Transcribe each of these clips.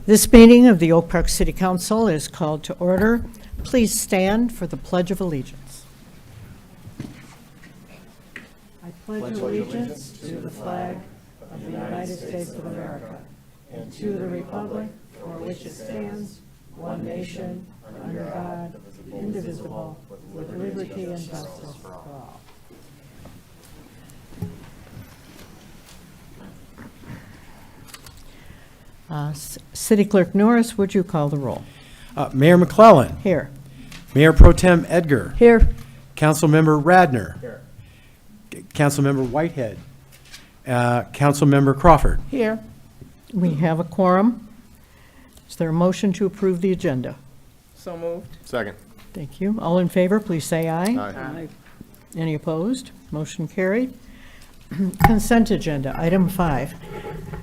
This meeting of the Oak Park City Council is called to order. Please stand for the Pledge of Allegiance. I pledge allegiance to the flag of the United States of America and to the republic for which it stands, one nation, under God, indivisible, with liberty and justice for all. City Clerk Norris, would you call the roll? Mayor McClellan. Here. Mayor Pro Tem Edgar. Here. Councilmember Radner. Here. Councilmember Whitehead. Councilmember Crawford. Here. We have a quorum. Is there a motion to approve the agenda? So moved. Second. Thank you. All in favor, please say aye. Aye. Any opposed? Motion carried. Consent agenda, item 5.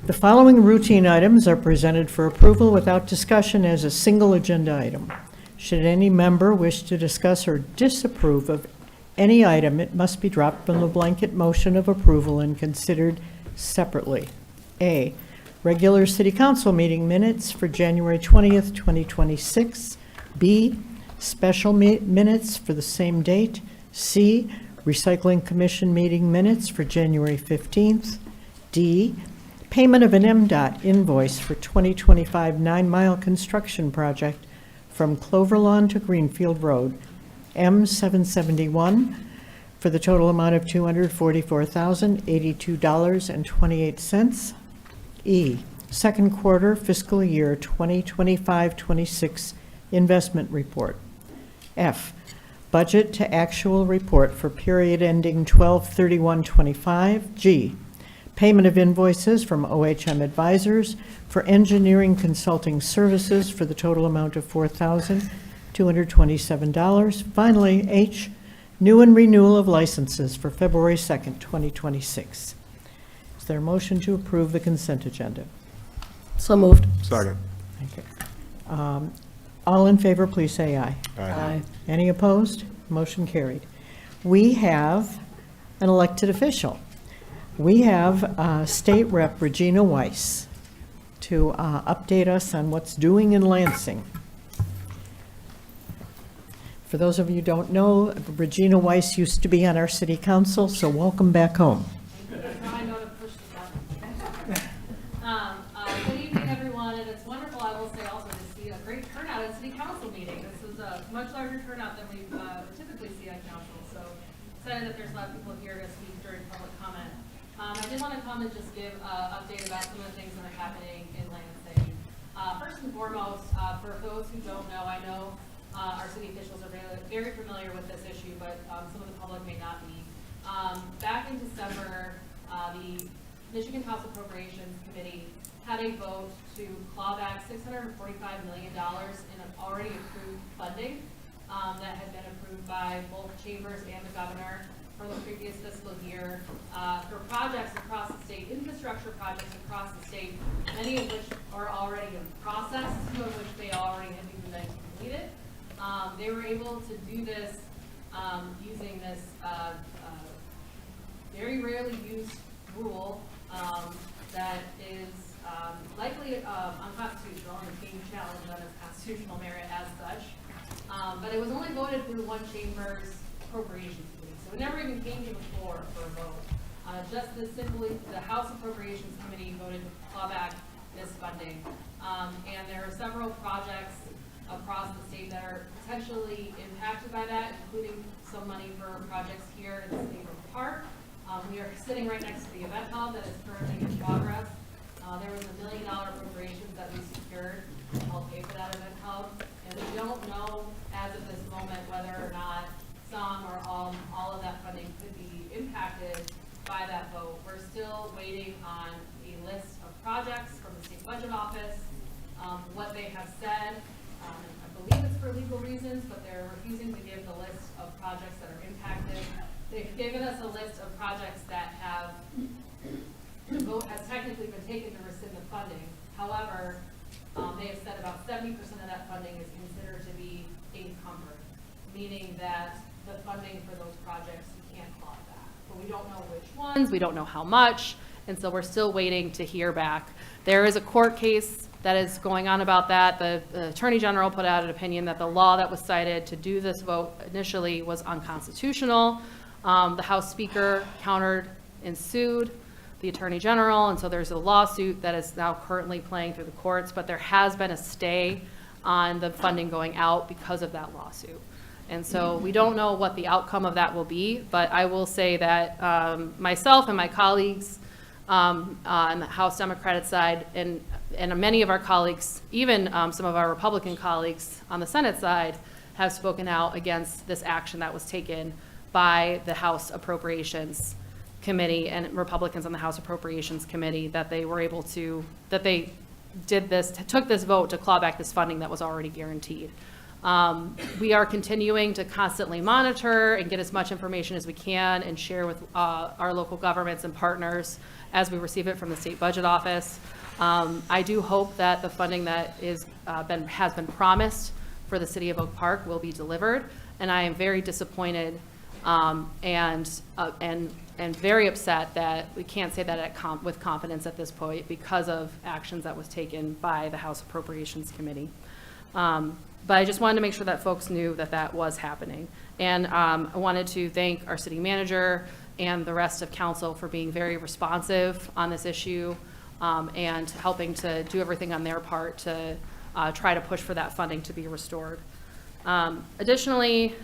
The following routine items are presented for approval without discussion as a single agenda item. Should any member wish to discuss or disapprove of any item, it must be dropped from the blanket motion of approval and considered separately. A, regular city council meeting minutes for January 20th, 2026. B, special minutes for the same date. C, recycling commission meeting minutes for January 15th. D, payment of an MDOT invoice for 2025 9-mile construction project from Clover Lawn to Greenfield Road, M771, for the total amount of $244,082.28. E, second quarter fiscal year 2025-26 investment report. F, budget to actual report for period ending 12/31/25. G, payment of invoices from OHM Advisors for engineering consulting services for the total amount of $4,227. Finally, H, new and renewal of licenses for February 2nd, 2026. Is there a motion to approve the consent agenda? So moved. Second. Thank you. All in favor, please say aye. Aye. Any opposed? Motion carried. We have an elected official. We have State Rep Regina Weiss to update us on what's doing in Lansing. For those of you who don't know, Regina Weiss used to be on our city council, so welcome back home. I know to push the button. Good evening, everyone, and it's wonderful, I will say also, to see a great turnout at city council meeting. This is a much larger turnout than we typically see on council, so excited that there's a lot of people here to speak during public comment. I did want to come and just give an update about some of the things that are happening in Lansing. First and foremost, for those who don't know, I know our city officials are very familiar with this issue, but some of the public may not be. Back in December, the Michigan House Appropriations Committee had a vote to claw back $645 million in an already approved funding that had been approved by both chambers and the governor for the previous fiscal year for projects across the state, infrastructure projects across the state, many of which are already in process, some of which they already have even been completed. They were able to do this using this very rarely used rule that is likely unconstitutional and being challenged on its constitutional merit as such. But it was only voted through one chamber's appropriations committee, so it never even came to the floor for a vote. Just as simply, the House Appropriations Committee voted to claw back this funding. And there are several projects across the state that are potentially impacted by that, including some money for projects here in CityOfOakPark. We are sitting right next to the event hall that is currently in progress. There was $1 million appropriations that we secured to help pay for that event hall. And we don't know as of this moment whether or not some or all of that funding could be impacted by that vote. We're still waiting on a list of projects from the state budget office. What they have said, I believe it's for legal reasons, but they're refusing to give the list of projects that are impacted. They've given us a list of projects that have, the vote has technically been taken to rescind the funding. However, they have said about 70% of that funding is considered to be encumbered, meaning that the funding for those projects you can't claw back. But we don't know which ones, we don't know how much, And so we're still waiting to hear back. There is a court case that is going on about that. The Attorney General put out an opinion that the law that was cited to do this vote initially was unconstitutional. The House Speaker countered and sued the Attorney General, and so there's a lawsuit that is now currently playing through the courts, but there has been a stay on the funding going out because of that lawsuit. And so we don't know what the outcome of that will be, but I will say that myself and my colleagues on the House Democratic side and many of our colleagues, even some of our Republican colleagues on the Senate side, have spoken out against this action that was taken by the House Appropriations Committee and Republicans on the House Appropriations Committee, that they were able to, that they did this, took this vote to claw back this funding that was already guaranteed. We are continuing to constantly monitor and get as much information as we can and share with our local governments and partners as we receive it from the State Budget Office. I do hope that the funding that has been promised for the City of Oak Park will be delivered, and I am very disappointed and very upset that we can't say that with confidence at this point because of actions that was taken by the House Appropriations Committee. But I just wanted to make sure that folks knew that that was happening. And I wanted to thank our city manager and the rest of council for being very responsive on this issue and helping to do everything on their part to try to push for that funding to be restored. Additionally,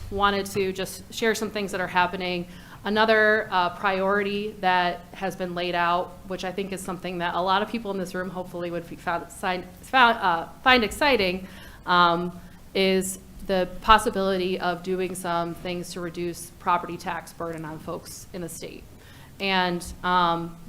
wanted to just share some things that are happening. Another priority that has been laid out, which I think is something that a lot of people in this room hopefully would find exciting, is the possibility of doing some things to reduce property tax burden on folks in the state. And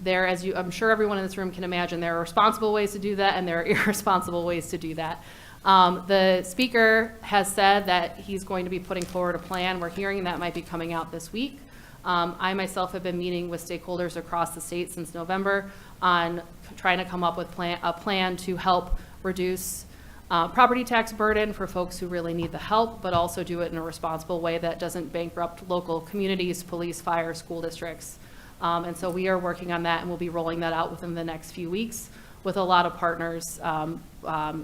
there, as I'm sure everyone in this room can imagine, there are responsible ways to do that and there are irresponsible ways to do that. The speaker has said that he's going to be putting forward a plan. We're hearing that might be coming out this week. I myself have been meeting with stakeholders across the state since November on trying to come up with a plan to help reduce property tax burden for folks who really need the help, but also do it in a responsible way that doesn't bankrupt local communities, police, fire, school districts. And so we are working on that, and we'll be rolling that out within the next few weeks with a lot of partners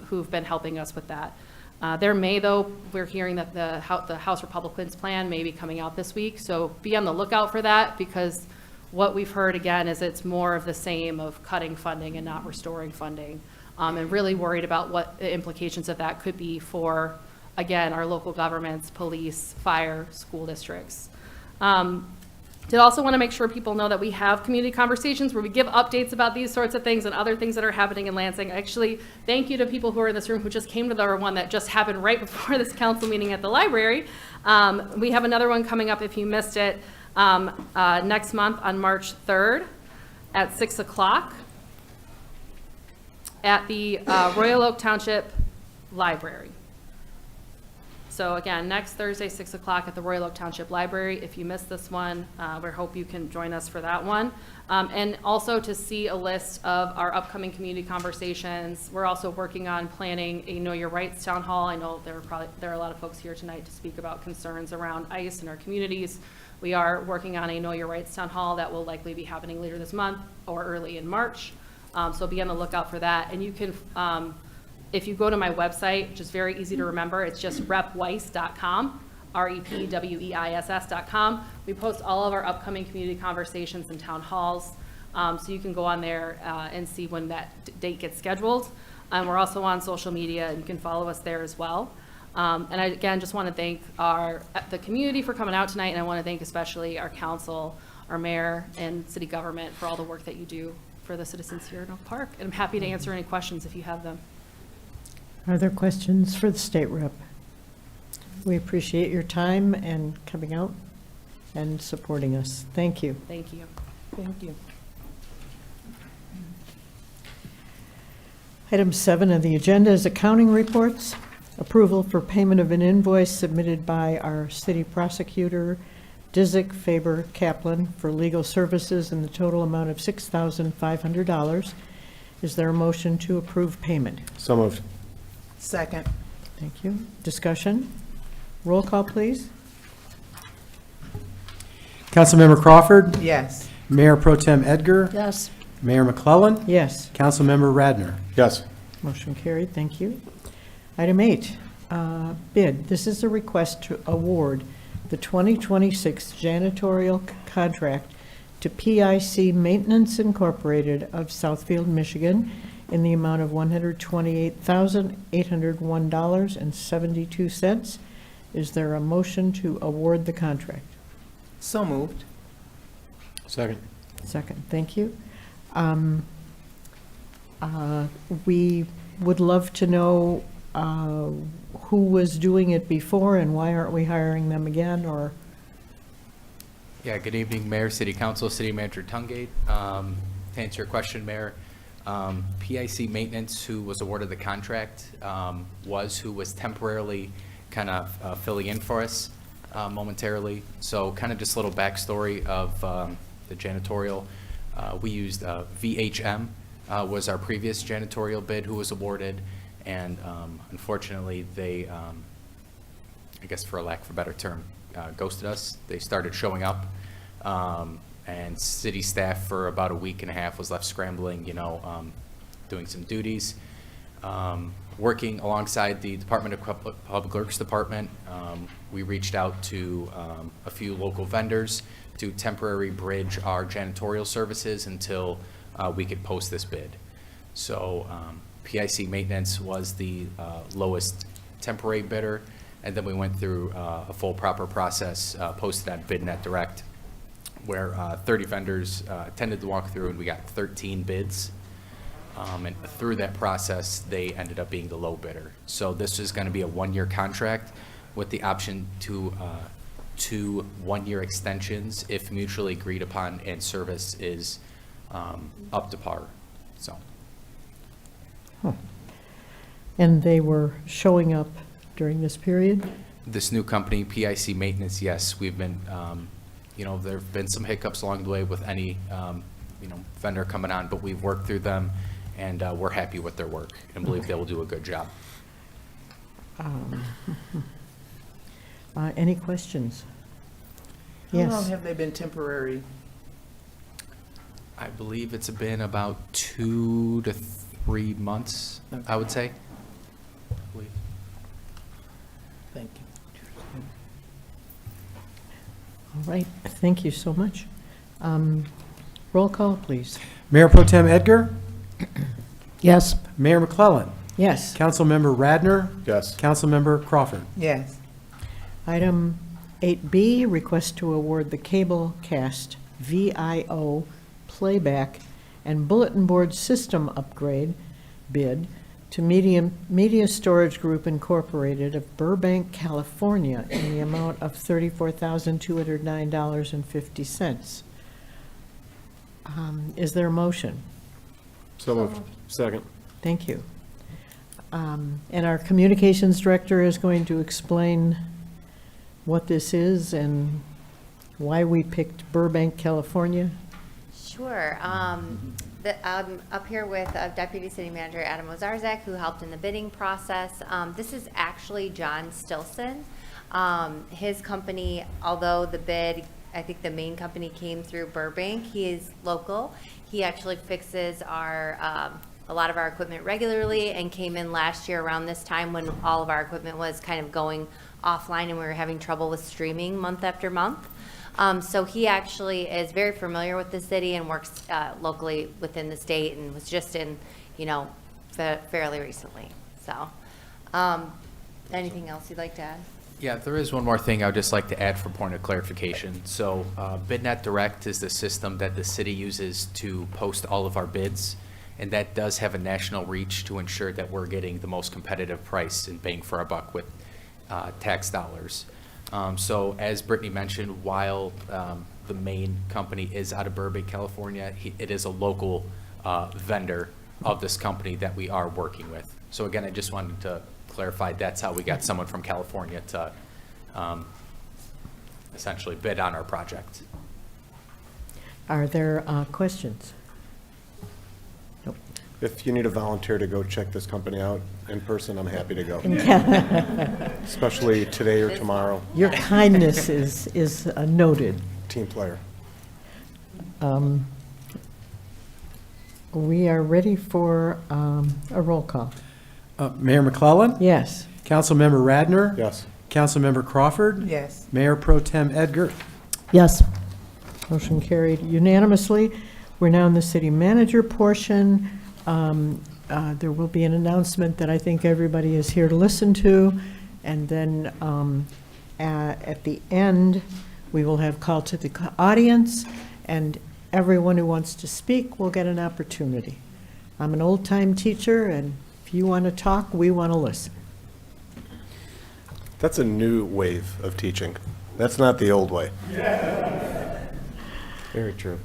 who've been helping us with that. There may, though, we're hearing that the House Republicans plan may be coming out this week, so be on the lookout for that, because what we've heard, again, is it's more of the same of cutting funding and not restoring funding, and really worried about what the implications of that could be for, again, our local governments, police, fire, school districts. Did also want to make sure people know that we have community conversations where we give updates about these sorts of things and other things that are happening in Lansing. Actually, thank you to people who are in this room who just came to our one that just happened right before this council meeting at the library. We have another one coming up if you missed it next month on March 3rd at 6 o'clock at the Royal Oak Township Library. So again, next Thursday, 6 o'clock at the Royal Oak Township Library. If you missed this one, we hope you can join us for that one. And also to see a list of our upcoming community conversations. We're also working on planning a Know Your Rights town hall. I know there are a lot of folks here tonight to speak about concerns around ICE in our communities. We are working on a Know Your Rights town hall that will likely be happening later this month or early in March. So be on the lookout for that. And you can, if you go to my website, which is very easy to remember, it's just repweiss.com, repweiss.com. We post all of our upcoming community conversations and town halls, so you can go on there and see when that date gets scheduled. We're also on social media, and you can follow us there as well. And I, again, just want to thank the community for coming out tonight, and I want to thank especially our council, our mayor, and city government for all the work that you do for the citizens here in Oak Park. And I'm happy to answer any questions if you have them. Are there questions for the state rep? We appreciate your time and coming out and supporting us. Thank you. Thank you. Thank you. Item 7 of the agenda is accounting reports. Approval for payment of an invoice submitted by our city prosecutor, Disick Faber Kaplan, for legal services in the total amount of $6,500. Is there a motion to approve payment? So moved. Second. Thank you. Discussion? Roll call, please. Councilmember Crawford, Yes. Mayor Pro Tem Edgar. Yes. Mayor McClellan. Yes. Councilmember Radner. Yes. Motion carried, thank you. Item 8, bid. This is a request to award the 2026 janitorial contract to PIC Maintenance Incorporated of Southfield, Michigan, in the amount of $128,801.72. Is there a motion to award the contract? So moved. Second. Second, thank you. We would love to know who was doing it before and why aren't we hiring them again, or? Yeah, good evening, Mayor, City Council, City Manager Tungate. To answer your question, Mayor, PIC Maintenance, who was awarded the contract, who was temporarily kind of filling in for us momentarily. So kind of just a little backstory of the janitorial. We used VHM, was our previous janitorial bid who was awarded, and unfortunately, they, I guess for a lack of a better term, ghosted us. They started showing up, and city staff for about a week and a half was left scrambling, doing some duties. Working alongside the Department of Public Works Department, we reached out to a few local vendors to temporary bridge our janitorial services until we could post this bid. So PIC Maintenance was the lowest temporary bidder, and then we went through a full proper process, posted on BidNet Direct, where 30 vendors attended the walkthrough, and we got 13 bids. And through that process, they ended up being the low bidder. So this is going to be a one-year contract with the option to 2 one-year extensions if mutually agreed upon and service is up to par. So. And they were showing up during this period? This new company, PIC Maintenance, yes, we've been, there have been some hiccups along the way with any, vendor coming on, but we've worked through them, and we're happy with their work and believe they will do a good job. Any questions? How long Yes. have they been temporary? I believe it's been about 2 to 3 months, I would say. I believe. Thank you. All right, thank you so much. Roll call, please. Mayor Pro Tem Edgar. Yes. Mayor McClellan. Yes. Councilmember Radner. Yes. Councilmember Crawford. Yes. Item 8B, request to award the cable cast VIO playback and bulletin board system upgrade bid to Media Storage Group Incorporated of Burbank, California, in the amount of $34,209.50. Is there a motion? So moved. Second. Thank you. And our communications director is going to explain what this is and why we picked Burbank, California. Sure. I'm up here with Deputy City Manager Adam Ozarzak, who helped in the bidding process. This is actually John Stilson. His company, although the bid, I think the main company came through Burbank, he is local. He actually fixes a lot of our equipment regularly, and came in last year around this time when all of our equipment was kind of going offline and we were having trouble with streaming month after month. So he actually is very familiar with the city and works locally within the state, and was just in, fairly recently. So, anything else you'd like to add? Yeah, there is one more thing I would just like to add for point of clarification. So BidNet Direct is the system that the city uses to post all of our bids, and that does have a national reach to ensure that we're getting the most competitive price and bang for our buck with tax dollars. So as Brittany mentioned, while the main company is out of Burbank, California, it is a local vendor of this company that we are working with. So again, I just wanted to clarify that's how we got someone from California to essentially bid on our project. Are there questions? Nope. If you need a volunteer to go check this company out in person, I'm happy to go, especially today or tomorrow. Your kindness is noted. Team player. We are ready for a roll call. Mayor McClellan? Yes. Councilmember Radner? Yes. Councilmember Crawford? Yes. Mayor Pro Tem Edgar? Yes. Motion carried unanimously. We're now in the city manager portion. There will be an announcement that I think everybody is here to listen to. And then at the end, we will have call to the audience, and everyone who wants to speak will get an opportunity. I'm an old-time teacher, and if you want to talk, we want to listen. That's a new wave of teaching. That's not the old way. Very true.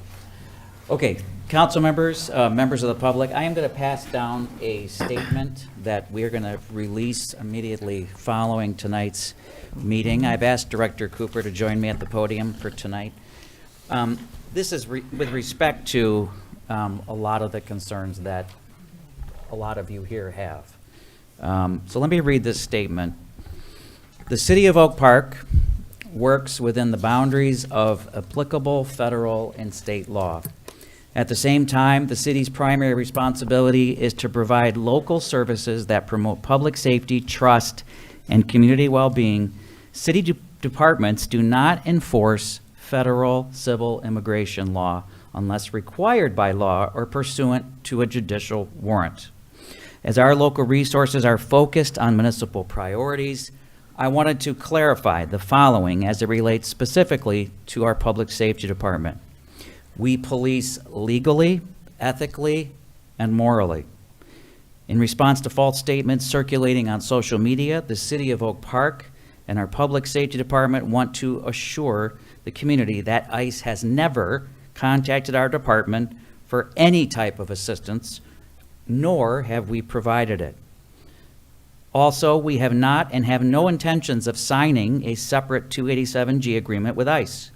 Okay, council members, members of the public, I am going to pass down a statement that we are going to release immediately following tonight's meeting. I've asked Director Cooper to join me at the podium for tonight. This is with respect to a lot of the concerns that a lot of you here have. So let me read this statement. The City of Oak Park works within the boundaries of applicable federal and state law. At the same time, the city's primary responsibility is to provide local services that promote public safety, trust, and community well-being. City departments do not enforce federal civil immigration law unless required by law or pursuant to a judicial warrant. As our local resources are focused on municipal priorities, I wanted to clarify the following as it relates specifically to our public safety department. We police legally, ethically, and morally. In response to false statements circulating on social media, the City of Oak Park and our public safety department want to assure the community that ICE has never contacted our department for any type of assistance, nor have we provided it. Also, we have not and have no intentions of signing a separate 287G agreement with ICE.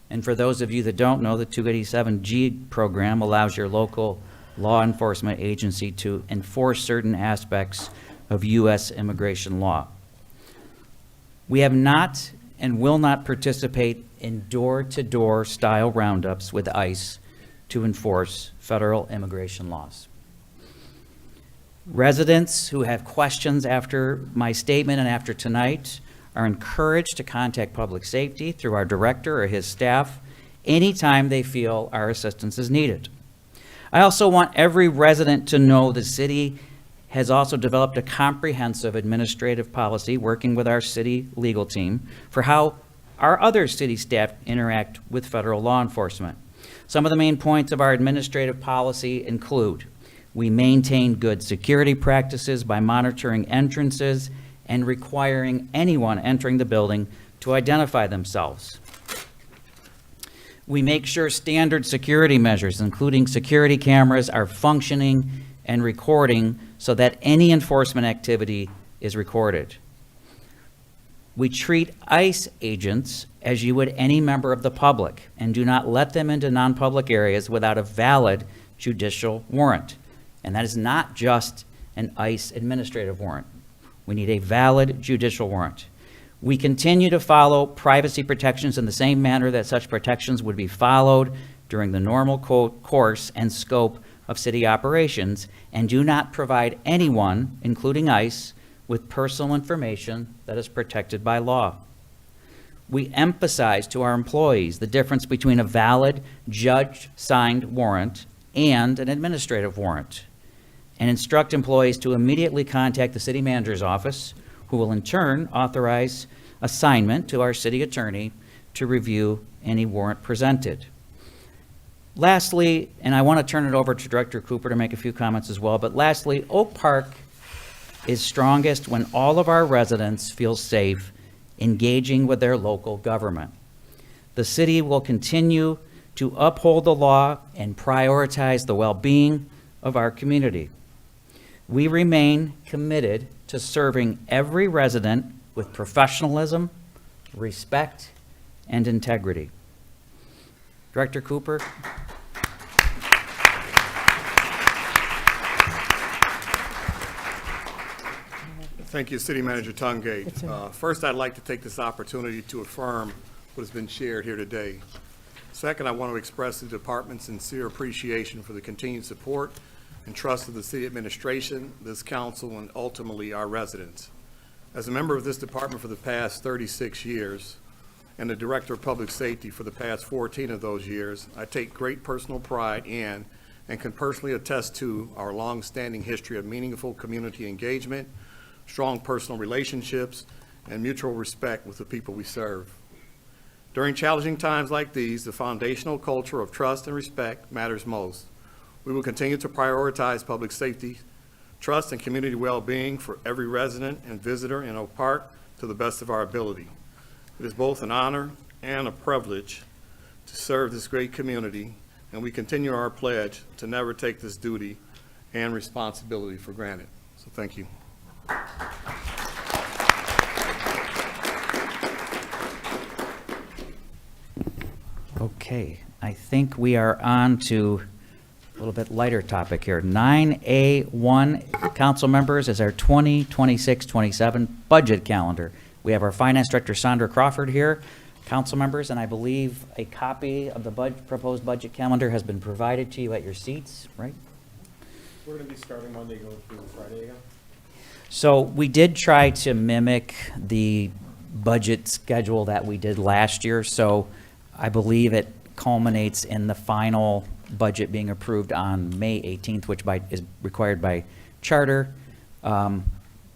And for those of you that don't know, the 287G program allows your local law enforcement agency to enforce certain aspects of U.S. immigration law. We have not and will not participate in door-to-door style roundups with ICE to enforce federal immigration laws. Residents who have questions after my statement and after tonight are encouraged to contact public safety through our director or his staff anytime they feel our assistance is needed. I also want every resident to know the city has also developed a comprehensive administrative policy working with our city legal team for how our other city staff interact with federal law enforcement. Some of the main points of our administrative policy include: we maintain good security practices by monitoring entrances and requiring anyone entering the building to identify themselves. We make sure standard security measures, including security cameras, are functioning and recording so that any enforcement activity is recorded. We treat ICE agents as you would any member of the public and do not let them into non-public areas without a valid judicial warrant. And that is not just an ICE administrative warrant. We need a valid judicial warrant. We continue to follow privacy protections in the same manner that such protections would be followed during the normal course and scope of city operations, and do not provide anyone, including ICE, with personal information that is protected by law. We emphasize to our employees the difference between a valid judge-signed warrant and an administrative warrant, and instruct employees to immediately contact the city manager's office, who will in turn authorize assignment to our city attorney to review any warrant presented. Lastly, and I want to turn it over to Director Cooper to make a few comments as well, but lastly, Oak Park is strongest when all of our residents feel safe engaging with their local government. The city will continue to uphold the law and prioritize the well-being of our community. We remain committed to serving every resident with professionalism, respect, and integrity. Director Cooper. Thank you, City Manager Tungate. First, I'd like to take this opportunity to affirm what has been shared here today. Second, I want to express the department's sincere appreciation for the continued support and trust of the city administration, this council, and ultimately our residents. As a member of this department for the past 36 years and the Director of Public Safety for the past 14 of those years, I take great personal pride in and can personally attest to our long-standing history of meaningful community engagement, strong personal relationships, and mutual respect with the people we serve. During challenging times like these, the foundational culture of trust and respect matters most. We will continue to prioritize public safety, trust, and community well-being for every resident and visitor in Oak Park to the best of our ability. It is both an honor and a privilege to serve this great community, and we continue our pledge to never take this duty and responsibility for granted. So thank you. Okay, I think we are on to a little bit lighter topic here. 9A1, council members, is our 2026-27 budget calendar. We have our finance director, Sandra Crawford, here. Council members, and I believe a copy of the proposed budget calendar has been provided to you at your seats, right? We're going to be starting Monday, going through Friday again? So we did try to mimic the budget schedule that we did last year, so I believe it culminates in the final budget being approved on May 18th, which is required by charter.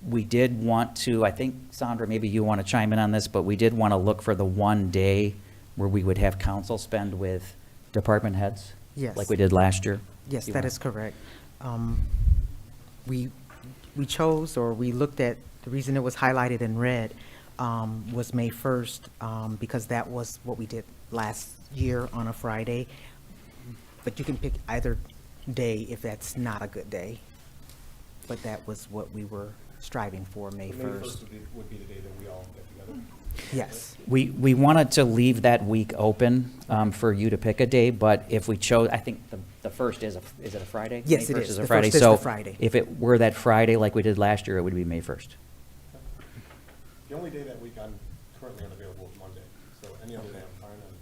We did want to, I think, Sandra, maybe you want to chime in on this, but we did want to look for the one day where we would have council spend with department heads. Yes. Like we did last year. Yes, You that want- is correct. We chose, or we looked at, the reason it was highlighted in red was May 1st, because that was what we did last year on a Friday. But you can pick either day if that's not a good day. But that was what we were striving for, May 1st. Would be the day that we all get together. Yes. We wanted to leave that week open for you to pick a day, but if we chose, I think the first is it a Friday? Yes, May it 1st is. a The Friday. first is So the Friday. if it were that Friday like we did last year, it would be May 1st. The only day that week I'm currently unavailable is Monday, so any other day I'm fine, and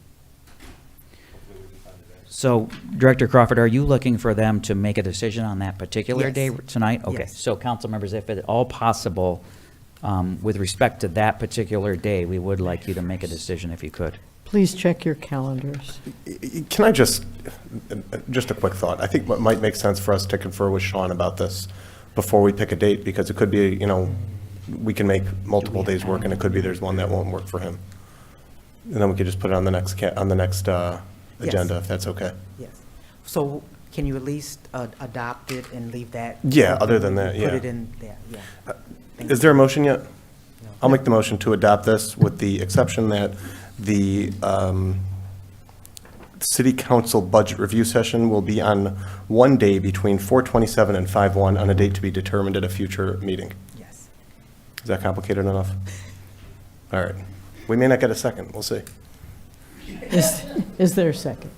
hopefully we can find a day. So, Director Crawford, are you looking for them to make a decision on that particular Yes. day tonight? Okay, Yes. so council members, if at all possible, with respect to that particular day, we would like you to make a decision if you could. Please check your calendars. Can I just a quick thought. I think what might make sense for us to confer with Sean about this before we pick a date, because it could be, we can make multiple days work, and it could be there's one that won't work for him. And then we could just put it on the next, agenda, if that's okay. Yes. So can you at least adopt it and leave that? Yeah, other than that, yeah. Put it in there, yeah. Thank Is there a motion yet? I'll make the motion to adopt this with the exception that the city council budget review session will be on one day between 4/27 and 5/1 on a date to be determined at a future meeting. Yes. Is that complicated enough? All right. We may not get a second. We'll see. Is there a second?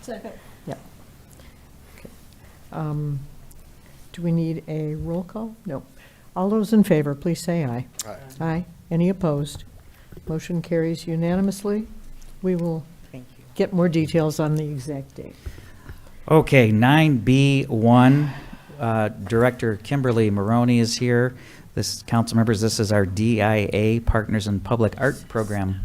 Second. Yeah. Okay. Do we need a roll call? No. All those in favor, please say aye. Aye. Aye. Any opposed? Motion carries unanimously. We will Thank you. get more details on the exact date. Okay, 9B1, Director Kimberly Maroney is here. This, council members, this is our DIA Partners in Public Art Program.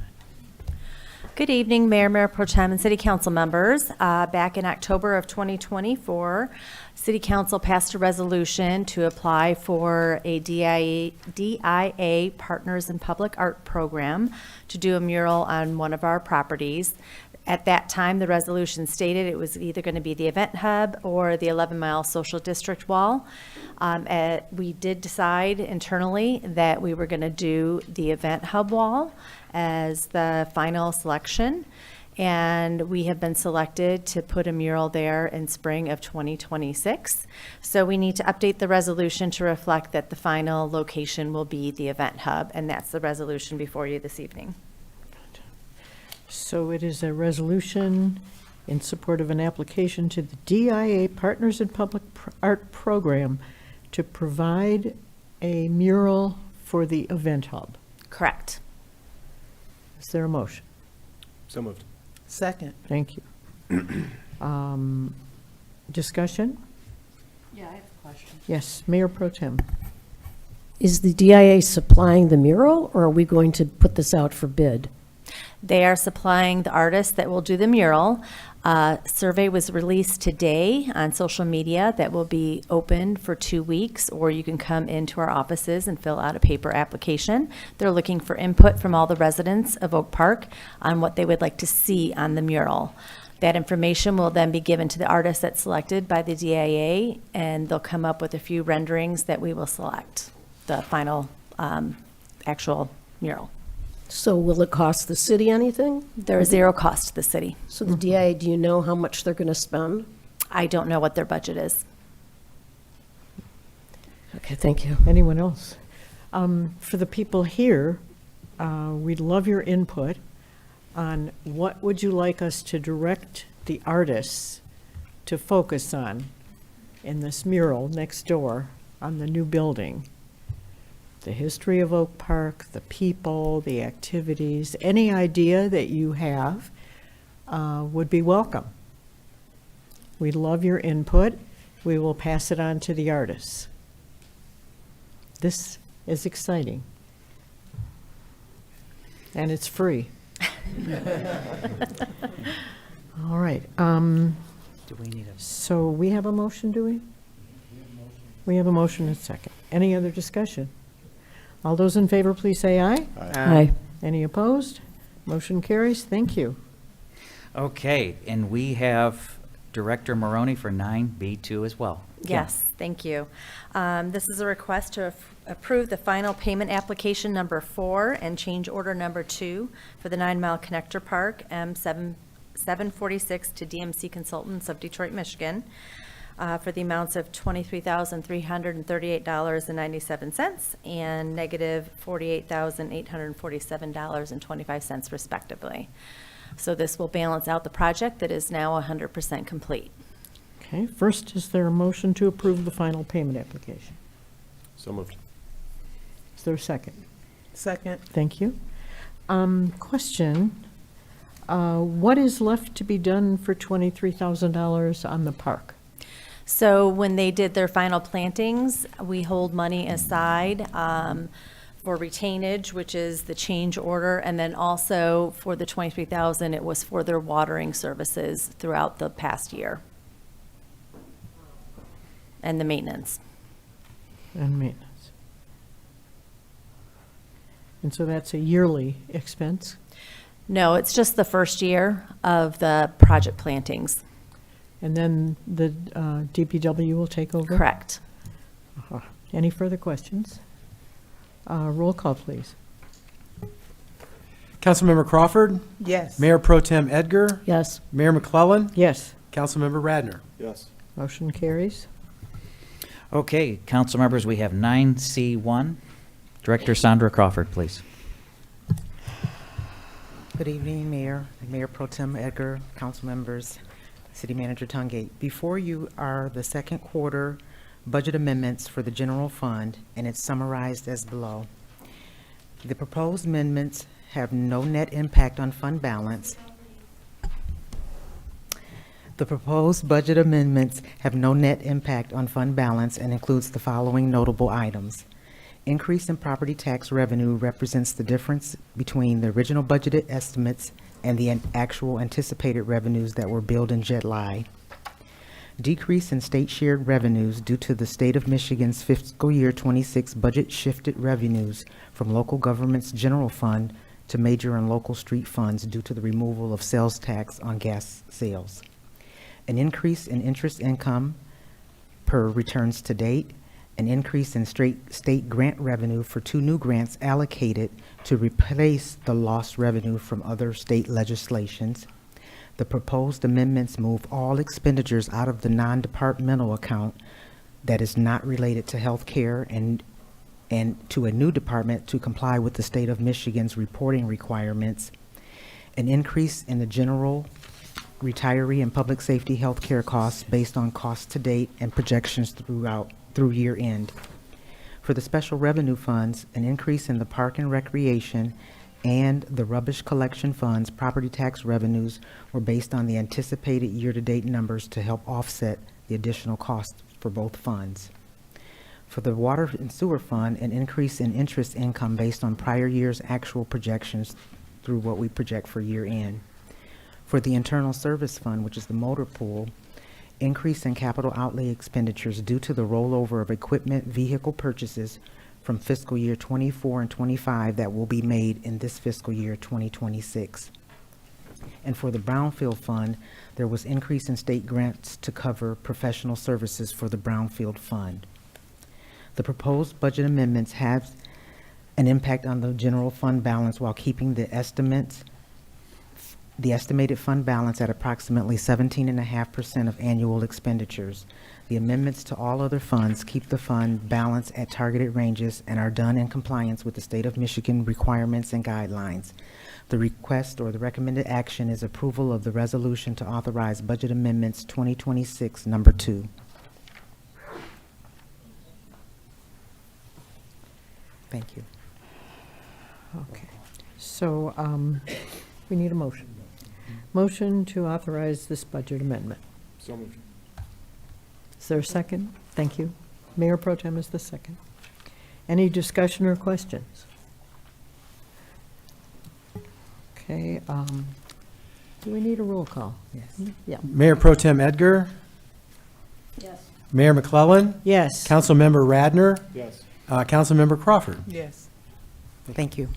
Good evening, Mayor Pro Tem, and City Council members. Back in October of 2024, City Council passed a resolution to apply for a DIA Partners in Public Art Program to do a mural on one of our properties. At that time, the resolution stated it was either going to be the event hub or the 11-mile social district wall. We did decide internally that we were going to do the event hub wall as the final selection, and we have been selected to put a mural there in spring of 2026. So we need to update the resolution to reflect that the final location will be the event hub, and that's the resolution before you this evening. So it is a resolution in support of an application to the DIA Partners in Public Art Program to provide a mural for the event hub. Correct. Is there a motion? So moved. Second. Thank you. Discussion? Yeah, I have a question. Yes, Mayor Pro Tem. Is the DIA supplying the mural, or are we going to put this out for bid? They are supplying the artist that will do the mural. Survey was released today on social media that will be open for 2 weeks, or you can come into our offices and fill out a paper application. They're looking for input from all the residents of Oak Park on what they would like to see on the mural. That information will then be given to the artist that's selected by the DIA, and they'll come up with a few renderings that we will select, the final actual mural. So will it cost the city anything? There is zero cost to the city. So the DIA, do you know how much they're going to spend? I don't know what their budget is. Okay, thank you. Anyone else? For the people here, we'd love your input on what would you like us to direct the artists to focus on in this mural next door on the new building. The history of Oak Park, the people, the activities, any idea that you have would be welcome. We'd love your input. We will pass it on to the artists. This is exciting. And it's free. All right. Do we need a? So we have a motion, do we? We have a motion and a second. Any other discussion? All those in favor, please say aye. Aye. Any opposed? Motion carries. Thank you. Okay, and we have Director Maroney for 9B2 as well. Yes, thank you. This is a request to approve the final payment application number 4 and change order number 2 for the 9 Mile Connector Park, M746 to DMC Consultants of Detroit, Michigan, for the amounts of $23,338.97 and negative $48,847.25 respectively. So this will balance out the project that is now 100% complete. Okay, first, is there a motion to approve the final payment application? So moved. Is there a second? Second. Thank you. Question, what is left to be done for $23,000 on the park? So when they did their final plantings, we hold money aside for retainage, which is the change order, and then also for the $23,000, it was for their watering services throughout the past year. And the maintenance. And maintenance. And so that's a yearly expense? No, it's just the first year of the project plantings. And then the DPW will take over? Correct. Any further questions? Roll call, please. Councilmember Crawford, Yes. Mayor Pro Tem Edgar, Yes. Mayor McClellan, Yes, Councilmember Radner. Yes. motion carries. Okay, council members, we have 9C1. Director Sandra Crawford, please. Good evening, Mayor, Mayor Pro Tem Edgar, council members, City Manager Tungate. Before you are the second quarter budget amendments for the general fund, and it's summarized as below. The proposed amendments have no net impact on fund balance. The proposed budget amendments have no net impact on fund balance and includes the following notable items. Increase in property tax revenue represents the difference between the original budgeted estimates and the actual anticipated revenues that were billed in July. Decrease in state shared revenues due to the state of Michigan's fiscal year 26 budget shifted revenues from local government's general fund to major and local street funds due to the removal of sales tax on gas sales. An increase in interest income per returns to date, an increase in state grant revenue for 2 new grants allocated to replace the lost revenue from other state legislations. The proposed amendments move all expenditures out of the non-departmental account that is not related to health care and to a new department to comply with the state of Michigan's reporting requirements. An increase in the general retiree and public safety health care costs based on cost to date and projections through year end. For the special revenue funds, an increase in the park and recreation and the rubbish collection funds property tax revenues were based on the anticipated year-to-date numbers to help offset the additional costs for both funds. For the water and sewer fund, an increase in interest income based on prior year's actual projections through what we project for year end. For the internal service fund, which is the motor pool, increase in capital outlay expenditures due to the rollover of equipment vehicle purchases from fiscal year 24 and 25 that will be made in this fiscal year 2026. And for the Brownfield Fund, there was increase in state grants to cover professional services for the Brownfield Fund. The proposed budget amendments have an impact on the general fund balance while keeping the estimated fund balance at approximately 17.5% of annual expenditures. The amendments to all other funds keep the fund balance at targeted ranges and are done in compliance with the state of Michigan requirements and guidelines. The request or the recommended action is approval of the resolution to authorize budget amendments 2026, number 2. Thank you. Okay, so we need a motion. Motion to authorize this budget amendment. So moved. Is there a second? Thank you. Mayor Pro Tem is the second. Any discussion or questions? Okay, do we need a roll call? Yes. Yeah. Mayor Pro Tem Edgar, Yes. Mayor McClellan, Yes. Councilmember Radner, Yes. Councilmember Crawford. Yes. Thank you.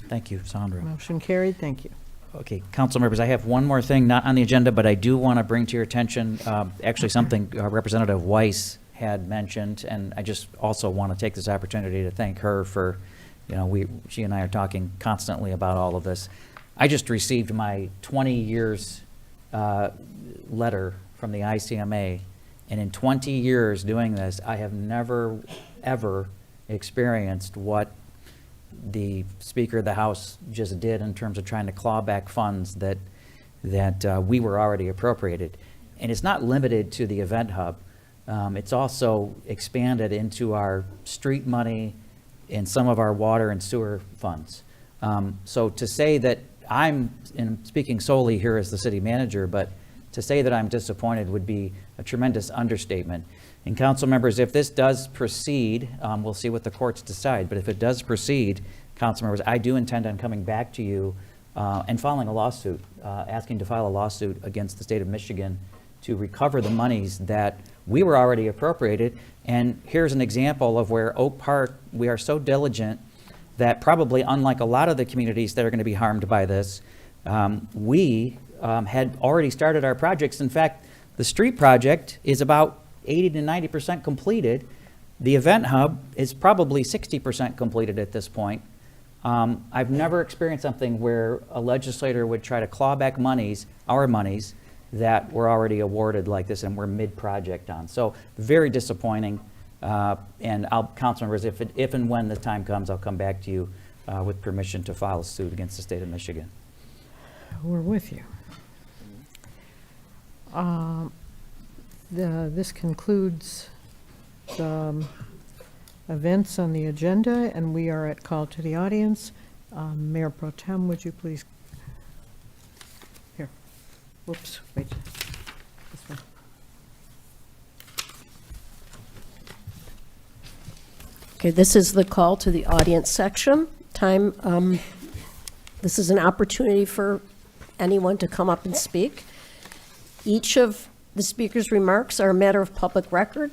Thank you, Sandra. Motion carried, thank you. Okay, council members, I have one more thing, not on the agenda, but I do want to bring to your attention, actually something Representative Weiss had mentioned, and I just also want to take this opportunity to thank her for, she and I are talking constantly about all of this. I just received my 20 years letter from the ICMA, and in 20 years doing this, I have never, ever experienced what the Speaker of the House just did in terms of trying to claw back funds that we were already appropriated. And it's not limited to the event hub. It's also expanded into our street money and some of our water and sewer funds. So to say that I'm speaking solely here as the city manager, but to say that I'm disappointed would be a tremendous understatement. And council members, if this does proceed, we'll see what the courts decide, but if it does proceed, council members, I do intend on coming back to you and filing a lawsuit, asking to file a lawsuit against the state of Michigan to recover the monies that we were already appropriated. And here's an example of where Oak Park, we are so diligent that probably unlike a lot of the communities that are going to be harmed by this, we had already started our projects. In fact, the street project is about 80 to 90% completed. The event hub is probably 60% completed at this point. I've never experienced something where a legislator would try to claw back monies, our monies, that were already awarded like this and we're mid-project on. So very disappointing. And council members, if and when the time comes, I'll come back to you with permission to file a suit against the state of Michigan. We're with you. This concludes the events on the agenda, and we are at call to the audience. Mayor Pro Tem, would you please? Here. Whoops, wait. This one. Okay, this is the call to the audience section. This is an opportunity for anyone to come up and speak. Each of the speaker's remarks are a matter of public record.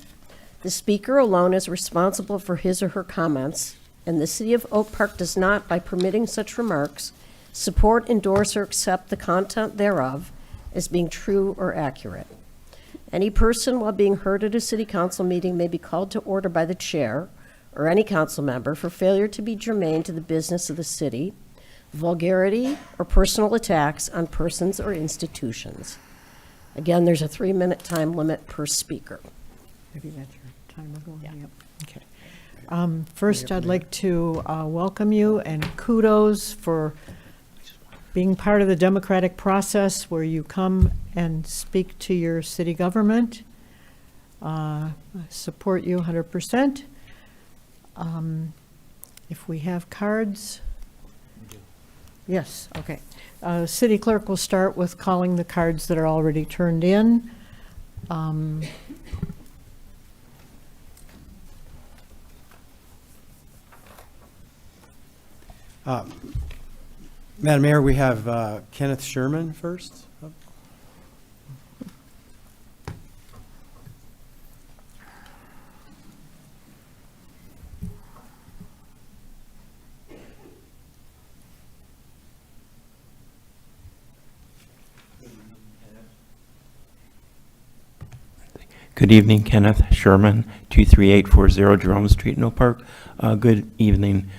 The speaker alone is responsible for his or her comments, and the City of Oak Park does not, by permitting such remarks, support, endorse, or accept the content thereof as being true or accurate. Any person, while being heard at a city council meeting, may be called to order by the chair or any council member for failure to be germane to the business of the city, vulgarity, or personal attacks on persons or institutions. Again, there's a 3-minute time limit per speaker. Have you got your timer going? Yeah. Yep. Okay. First, I'd like to welcome you and kudos for being part of the democratic process where you come and speak to your city government. I support you 100%. If we have cards, Yes, okay. City clerk will start with calling the cards that are already turned in. Madam Mayor, we have Kenneth Sherman first. Good evening, Kenneth Sherman, 23840 Jerome Street, Oak Park. Good evening.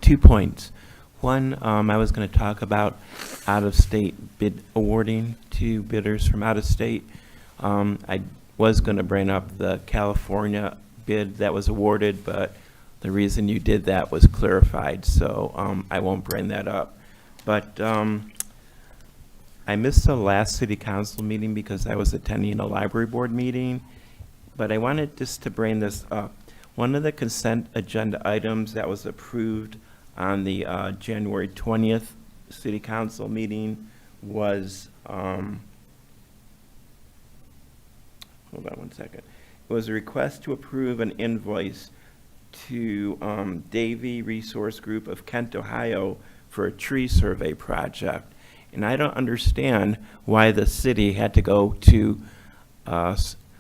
2 points. One, I was going to talk about out-of-state bid awarding to bidders from out of state. I was going to bring up the California bid that was awarded, but the reason you did that was clarified, so I won't bring that up. But I missed the last city council meeting because I was attending a library board meeting, but I wanted just to bring this up. One of the consent agenda items that was approved on the January 20th city council meeting was, hold on one second. It was a request to approve an invoice to Davie Resource Group of Kent, Ohio for a tree survey project. And I don't understand why the city had to go to a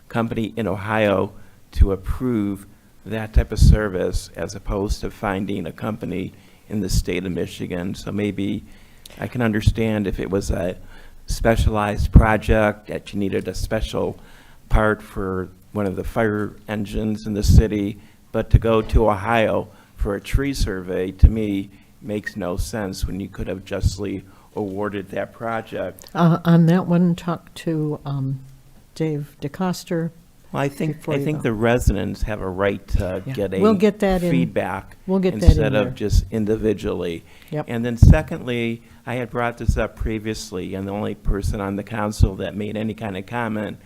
company in Ohio to approve that type of service as opposed to finding a company in the state of Michigan. So maybe I can understand if it was a specialized project that you needed a special part for one of the fire engines in the city, but to go to Ohio for a tree survey, to me, makes no sense when you could have justly awarded that project. On that one, talk to Dave DeCoster. Well, I think before you go. the residents have a right to Yeah. get We'll get that in. feedback We'll get that in instead there. of just individually. Yep. And then secondly, I had brought this up previously, and the only person on the council that made any kind of comment,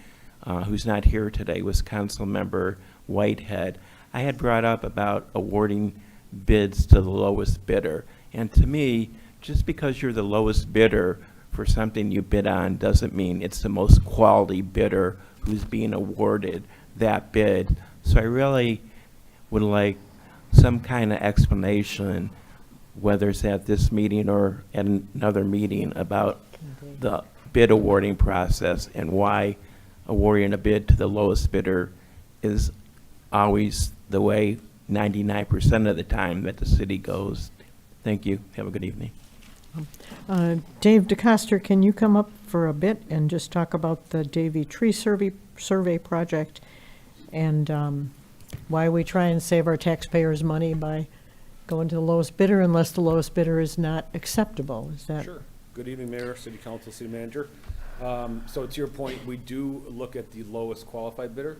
who's not here today, was Council Member Whitehead. I had brought up about awarding bids to the lowest bidder. And to me, just because you're the lowest bidder for something you bid on doesn't mean it's the most quality bidder who's being awarded that bid. So I really would like some kind of explanation, whether it's at this meeting or at another meeting, about the bid awarding process and why awarding a bid to the lowest bidder is always the way 99% of the time that the city goes. Thank you. Have a good evening. Dave DeCoster, can you come up for a bit and just talk about the Davie Tree Survey project and why we try and save our taxpayers money by going to the lowest bidder unless the lowest bidder is not acceptable? Is that? Sure. Good evening, Mayor, City Council, City Manager. So to your point, we do look at the lowest qualified bidder.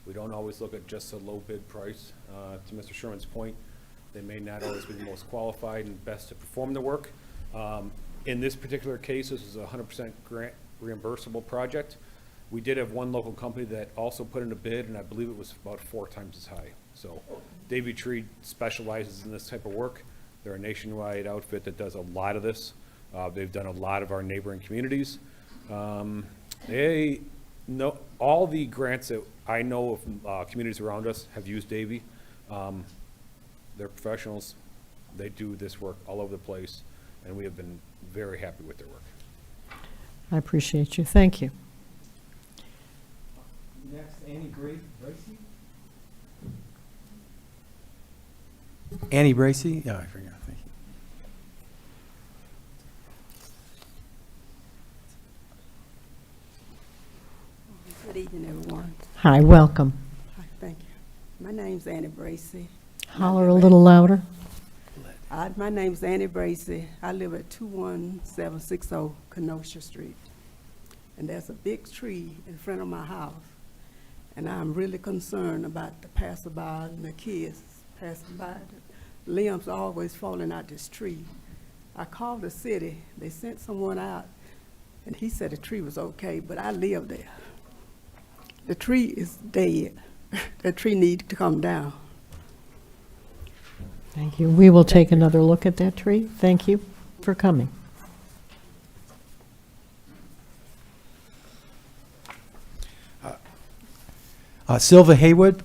We don't always look at just a low bid price. To Mr. Sherman's point, they may not always be the most qualified and best to perform the work. In this particular case, this is a 100% grant reimbursable project. We did have one local company that also put in a bid, and I believe it was about 4 times as high. So Davie Tree specializes in this type of work. They're a nationwide outfit that does a lot of this. They've done a lot of our neighboring communities. They know all the grants that I know of communities around us have used Davie. They're professionals. They do this work all over the place, and we have been very happy with their work. I appreciate you. Thank you. Next, Annie Bracey. Annie Bracey? Yeah, I forgot. Thank you. Good evening, everyone. Hi, welcome. Hi, thank you. My name's Annie Bracey. Holler a little louder. My name's Annie Bracey. I live at 21760 Kenosha Street. And there's a big tree in front of my house. And I'm really concerned about the passerby and the kids passing by. The limbs are always falling out this tree. I called the city. They sent someone out, and he said the tree was okay, but I live there. The tree is dead. The tree needs to come down. Thank you. We will take another look at that tree. Thank you. for coming. Silva Haywood,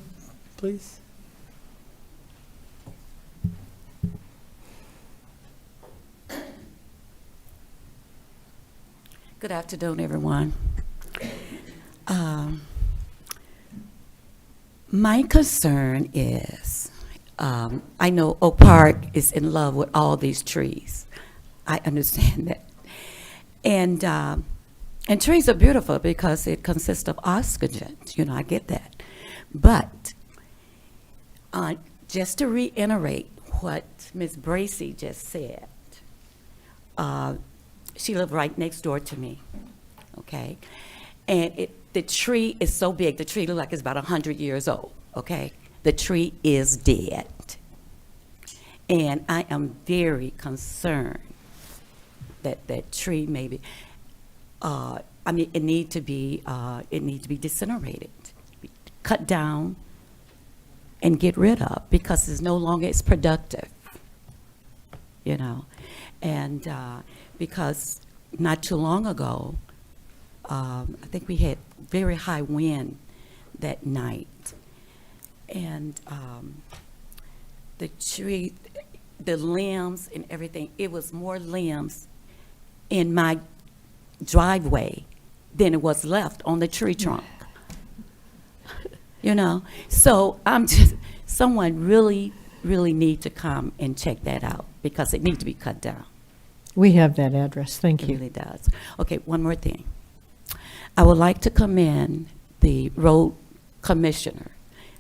please. Good afternoon, everyone. My concern is, I know Oak Park is in love with all these trees. I understand that. And trees are beautiful because it consists of oxygen. You know, I get that. But just to reiterate what Ms. Bracy just said, she lived right next door to me, okay? And the tree is so big, the tree looks like it's about 100 years old, okay? The tree is dead. And I am very concerned that that tree maybe, I mean, it needs to be disintegrated, cut down, and get rid of, because it's no longer, it's productive, you know? And because not too long ago, I think we had very high wind that night. And the tree, the limbs and everything, it was more limbs in my driveway than it was left on the tree trunk. You know, so I'm just, someone really need to come and check that out, because it needs to be cut down. We have that address, thank It you. really does. Okay, one more thing. I would like to commend the road commissioner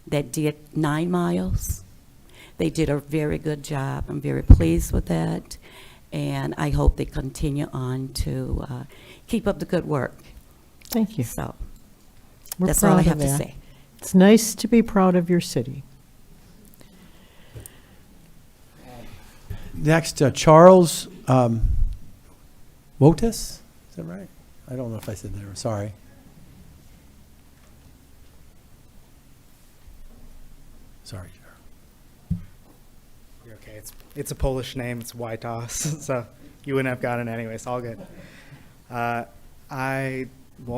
that did 9 miles. They did a very good job. I'm very pleased with that. And I hope they continue on to keep up the good work. Thank you. So We're that's all I proud of have to that. say. It's nice to be proud of your city. Next, Charles Wotis, is that right? I don't know if I said that, sorry. Sorry, Charles. You're okay. It's a Polish name. It's Wojtas, so you wouldn't have gotten it anyway. It's all good. Well,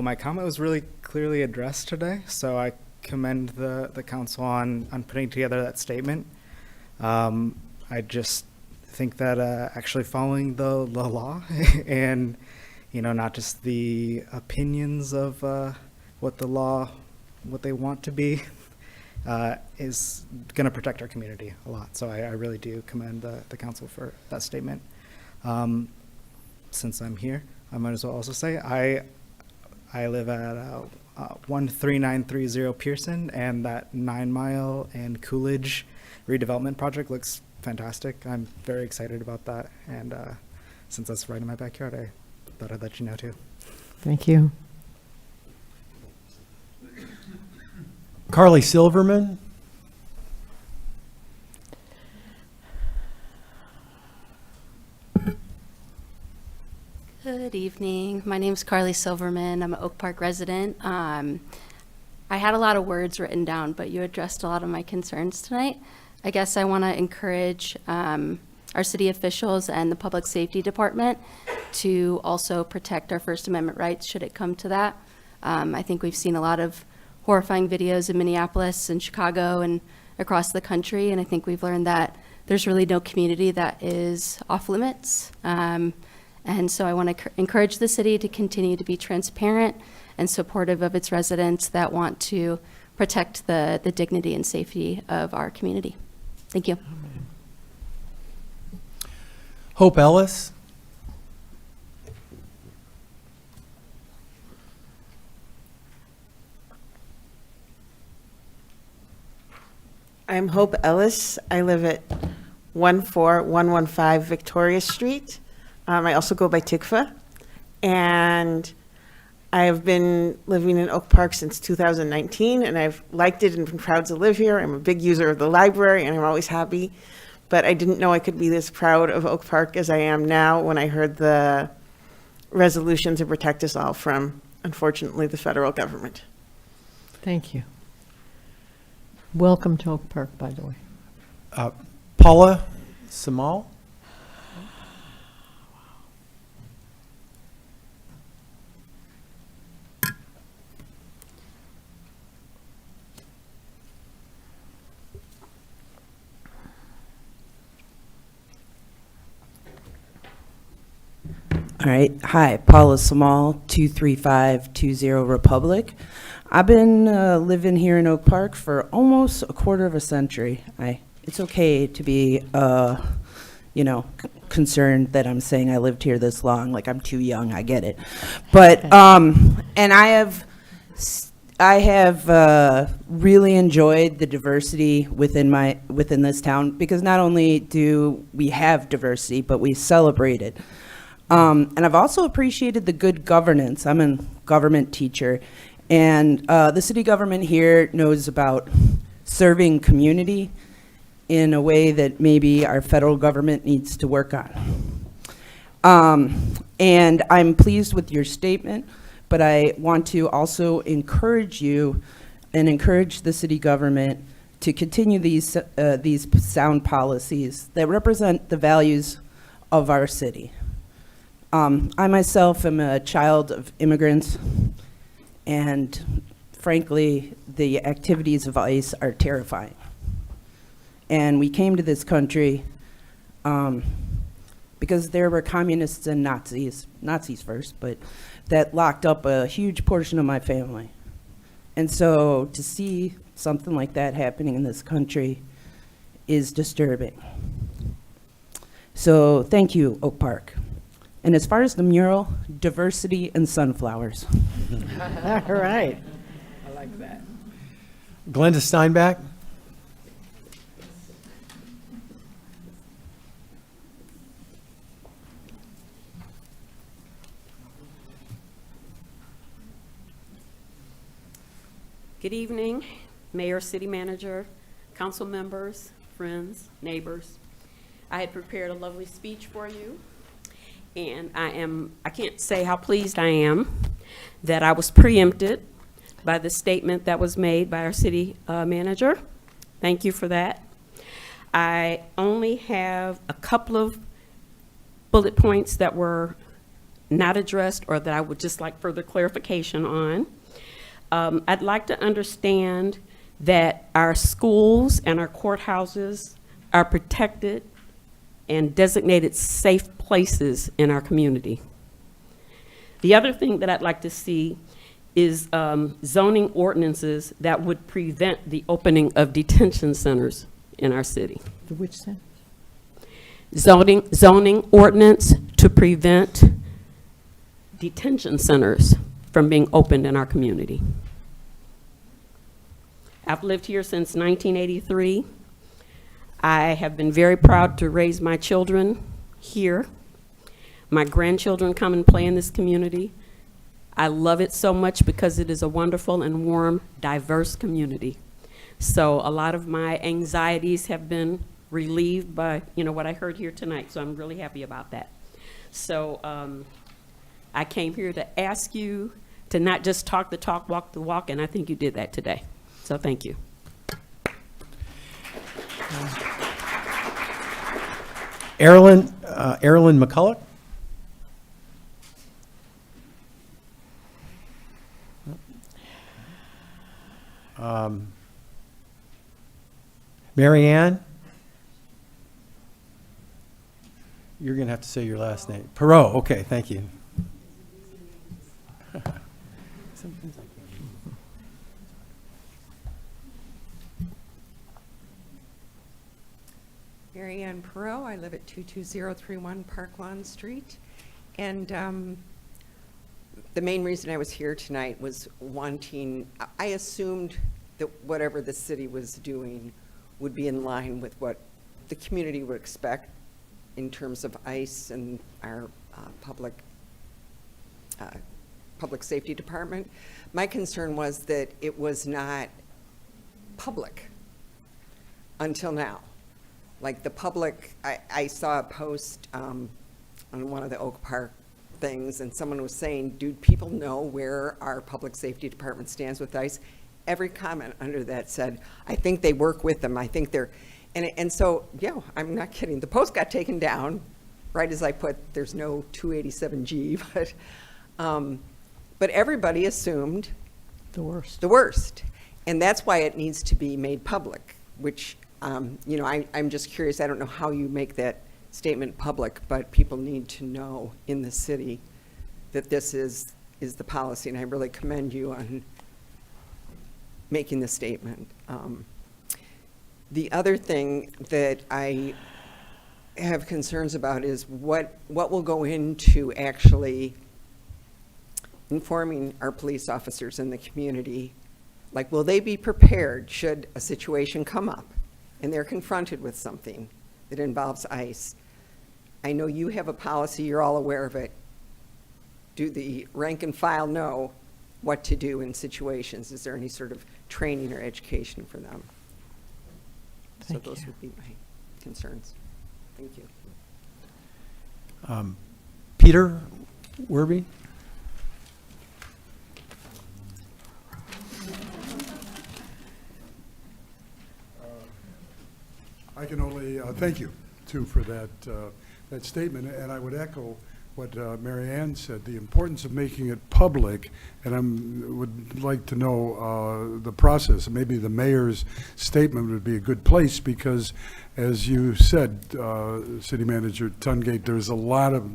my comment was really clearly addressed today, so I commend the council on putting together that statement. I just think that actually following the law and, you know, not just the opinions of what they want to be, is going to protect our community a lot. So I really do commend the council for that statement. Since I'm here, I might as well also say I live at 13930 Pearson, and that 9 Mile and Coolidge redevelopment project looks fantastic. I'm very excited about that, and since that's right in my backyard, I thought I'd let you know too. Thank you. Carly Silverman. Good evening. My name is Carly Silverman. I'm an Oak Park resident. I had a lot of words written down, but you addressed a lot of my concerns tonight. I guess I want to encourage our city officials and the Public Safety Department to also protect our First Amendment rights should it come to that. I think we've seen a lot of horrifying videos in Minneapolis and Chicago and across the country, and I think we've learned that there's really no community that is off limits. And so I want to encourage the city to continue to be transparent and supportive of its residents that want to protect the dignity and safety of our community. Thank you. Hope Ellis. I'm Hope Ellis. I live at 14115 Victoria Street. I also go by Tikva. And I have been living in Oak Park since 2019, and I've liked it and been proud to live here. I'm a big user of the library, and I'm always happy. But I didn't know I could be this proud of Oak Park as I am now when I heard the resolution to protect us all from, unfortunately, the federal government. Thank you. Welcome to Oak Park, by the way. Paula Samal. All right. Hi, Paula Samal, 23520 Republic. I've been living here in Oak Park for almost a quarter of a century. It's okay to be, concerned that I'm saying I lived here this long. Like, I'm too young. I get it. But and I have really enjoyed the diversity within this town, because not only do we have diversity, but we celebrate it. And I've also appreciated the good governance. I'm a government teacher, and the city government here knows about serving community in a way that maybe our federal government needs to work on. And I'm pleased with your statement, but I want to also encourage you and encourage the city government to continue these sound policies that represent the values of our city. I myself am a child of immigrants, and frankly, the activities of ICE are terrifying. And we came to this country because there were communists and Nazis first, but that locked up a huge portion of my family. And so to see something like that happening in this country is disturbing. So thank you, Oak Park. And as far as the mural, diversity and sunflowers. All right. I like that. Glenda Steinbach? Good evening, Mayor, City Manager, council members, friends, neighbors. I had prepared a lovely speech for you, and I can't say how pleased I am that I was preempted by the statement that was made by our city manager. Thank you for that. I only have a couple of bullet points that were not addressed or that I would just like further clarification on. I'd like to understand that our schools and our courthouses are protected and designated safe places in our community. The other thing that I'd like to see is zoning ordinances that would prevent the opening of detention centers in our city. The which center? Zoning ordinance to prevent detention centers from being opened in our community. I've lived here since 1983. I have been very proud to raise my children here. My grandchildren come and play in this community. I love it so much because it is a wonderful and warm, diverse community. So a lot of my anxieties have been relieved by, what I heard here tonight. So I'm really happy about that. So I came here to ask you to not just talk the talk, walk the walk, and I think you did that today. So thank you. Erilyn McCulloch? Mary Ann? You're going to have to say your last name. Perot, okay, thank you. Mary Ann Perot. I live at 22031 Park Lawn Street. And the main reason I was here tonight was I assumed that whatever the city was doing would be in line with what the community would expect in terms of ICE and our public safety department. My concern was that it was not public until now. Like the public, I saw a post on one of the Oak Park things, and someone was saying, do people know where our public safety department stands with ICE? Every comment under that said, I think they work with them. I think they're, and so, yeah, I'm not kidding. The post got taken down right as I put, there's no 287G, but everybody assumed the worst. The worst. And that's why it needs to be made public, which, I'm just curious. I don't know how you make that statement public, but people need to know in the city that this is the policy, and I really commend you on making the statement. The other thing that I have concerns about is what will go into actually informing our police officers in the community. Like, will they be prepared should a situation come up and they're confronted with something that involves ICE? I know you have a policy, you're all aware of it. Do the rank and file know what to do in situations? Is there any sort of training or education for them? So those would be my concerns. Thank you. Peter Werby? I can only thank you, too, for that statement, and I would echo what Mary Ann said, the importance of making it public, and I would like to know the process. Maybe the mayor's statement would be a good place because, as you said, City Manager Tungate, there's a lot of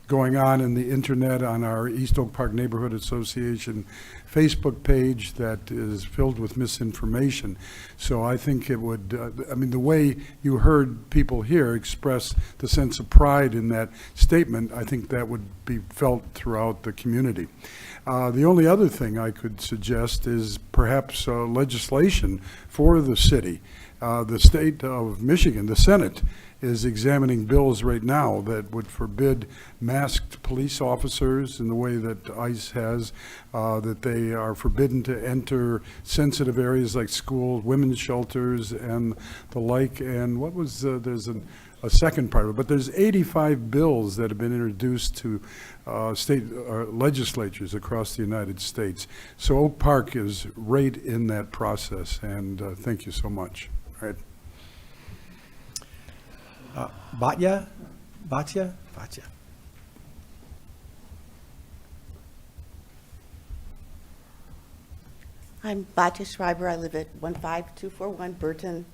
going on in the internet on our East Oak Park Neighborhood Association Facebook page that is filled with misinformation. So I think it would, I mean, the way you heard people here express the sense of pride in that statement, I think that would be felt throughout the community. The only other thing I could suggest is perhaps legislation for the city. The state of Michigan, the Senate, is examining bills right now that would forbid masked police officers in the way that ICE has, that they are forbidden to enter sensitive areas like schools, women's shelters, and the like. And what was, there's a second part of it, but there's 85 bills that have been introduced to state legislatures across the United States. So Oak Park is right in that process, and thank you so much. All right. Batya? I'm Batya Schreiber. I live at 15241 Burton.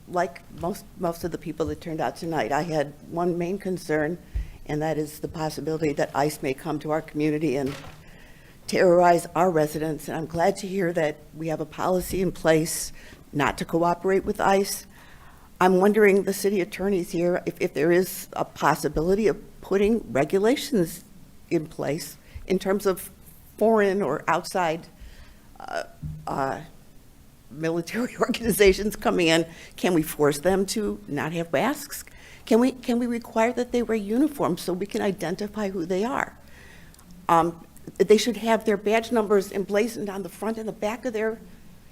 Like most of the people that turned out tonight, I had one main concern, and that is the possibility that ICE may come to our community and terrorize our residents. And I'm glad to hear that we have a policy in place not to cooperate with ICE. I'm wondering, the city attorney's here, if there is a possibility of putting regulations in place in terms of foreign or outside military organizations coming in. Can we force them to not have masks? Can we require that they wear uniforms so we can identify who they are? They should have their badge numbers emblazoned on the front and the back of their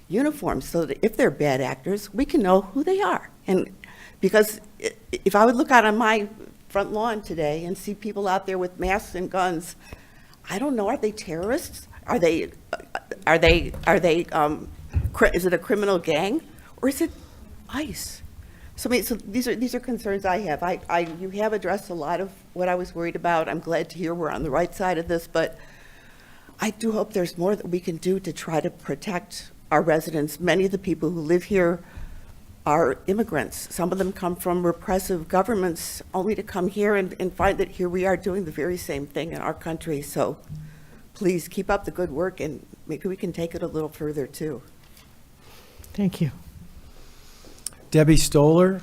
uniforms so that if they're bad actors, we can know who they are. And because if I would look out on my front lawn today and see people out there with masks and guns, I don't know, are they terrorists? Is it a criminal gang, or is it ICE? So these are concerns I have. You have addressed a lot of what I was worried about. I'm glad to hear we're on the right side of this, but I do hope there's more that we can do to try to protect our residents. Many of the people who live here are immigrants. Some of them come from repressive governments only to come here and find that here we are doing the very same thing in our country. So please keep up the good work, and maybe we can take it a little further too. Thank you. Debbie Stoller?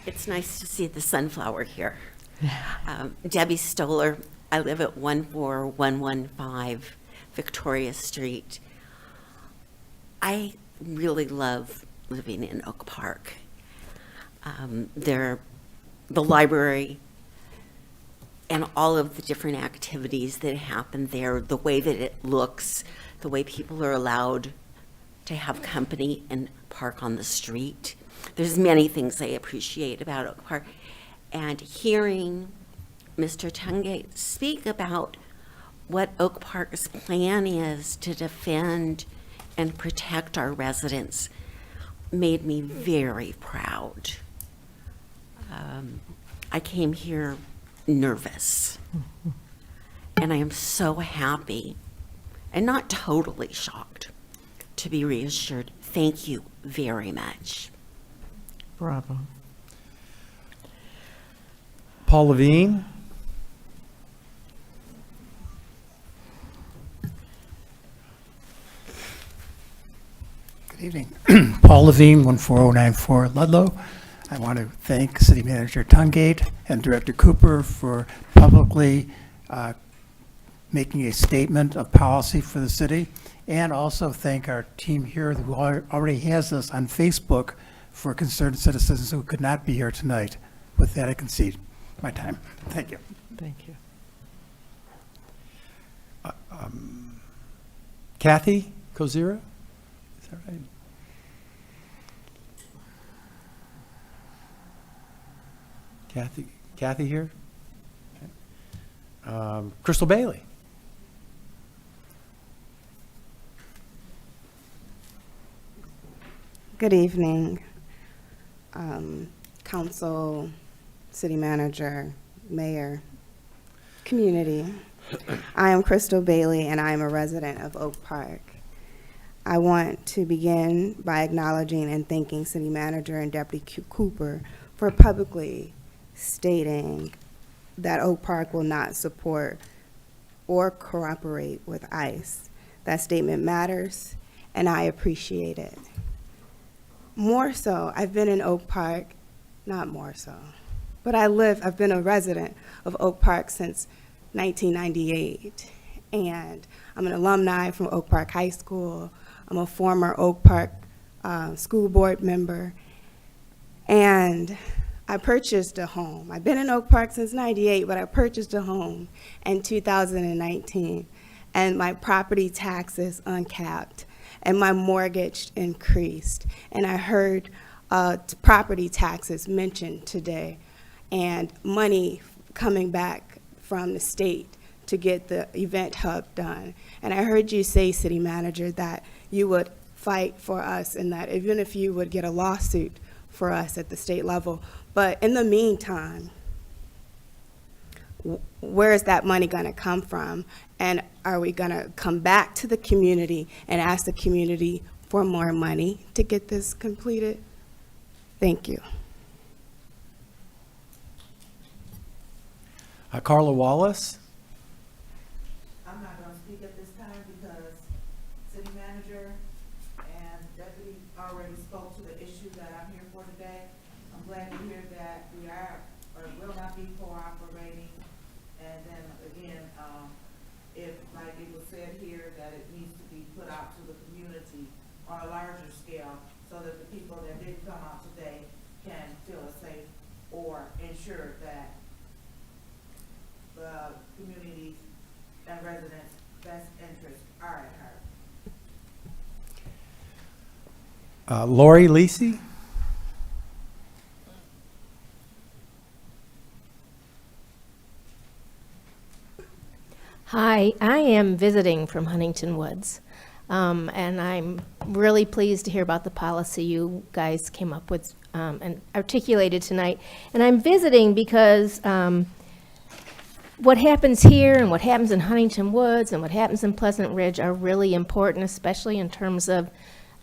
It's nice to see the sunflower here. Debbie Stoller. I live at 14115 Victoria Street. I really love living in Oak Park. The library and all of the different activities that happen there, the way that it looks, the way people are allowed to have company and park on the street. There's many things I appreciate about Oak Park. And hearing Mr. Tungate speak about what Oak Park's plan is to defend and protect our residents made me very proud. I came here nervous, and I am so happy and not totally shocked to be reassured. Thank you very much. Bravo. Paul Levine. Good evening. Paul Levine, 14094 Ludlow. I want to thank City Manager Tungate and Director Cooper for publicly making a statement of policy for the city, and also thank our team here who already has us on Facebook for concerned citizens who could not be here tonight. With that, I concede my time. Thank you. Thank you. Kathy Kozira? Is that right? Kathy here? Okay. Crystal Bailey? Good evening, council, city manager, mayor, community. I am Crystal Bailey and I am a resident of Oak Park. I want to begin by acknowledging and thanking City Manager and Deputy Cooper for publicly stating that Oak Park will not support or cooperate with ICE. That statement matters and I appreciate it. More so, I've been in Oak Park, not more so, but I've been a resident of Oak Park since 1998, and I'm an alumni from Oak Park High School. I'm a former Oak Park school board member, and I purchased a home. I've been in Oak Park since 98, but I purchased a home in 2019, and my property taxes uncapped, and my mortgage increased. And I heard property taxes mentioned today, and money coming back from the state to get the event hub done. And I heard you say, City Manager, that you would fight for us and that even if you would get a lawsuit for us at the state level. But in the meantime, where is that money going to come from? And are we going to come back to the community and ask the community for more money to get this completed? Thank you. Carla Wallace? I'm not going to speak at this time because City Manager and Deputy already spoke to the issue that I'm here for today. I'm glad to hear that we are or will not be cooperating. And then again, if, like it was said here, that it needs to be put out to the community on a larger scale so that the people that did come out today can feel safe or ensure that the communities and residents' best interests are at heart. Lori Lisi? Hi, I am visiting from Huntington Woods, and I'm really pleased to hear about the policy you guys came up with and articulated tonight. And I'm visiting because what happens here and what happens in Huntington Woods and what happens in Pleasant Ridge are really important, especially in terms of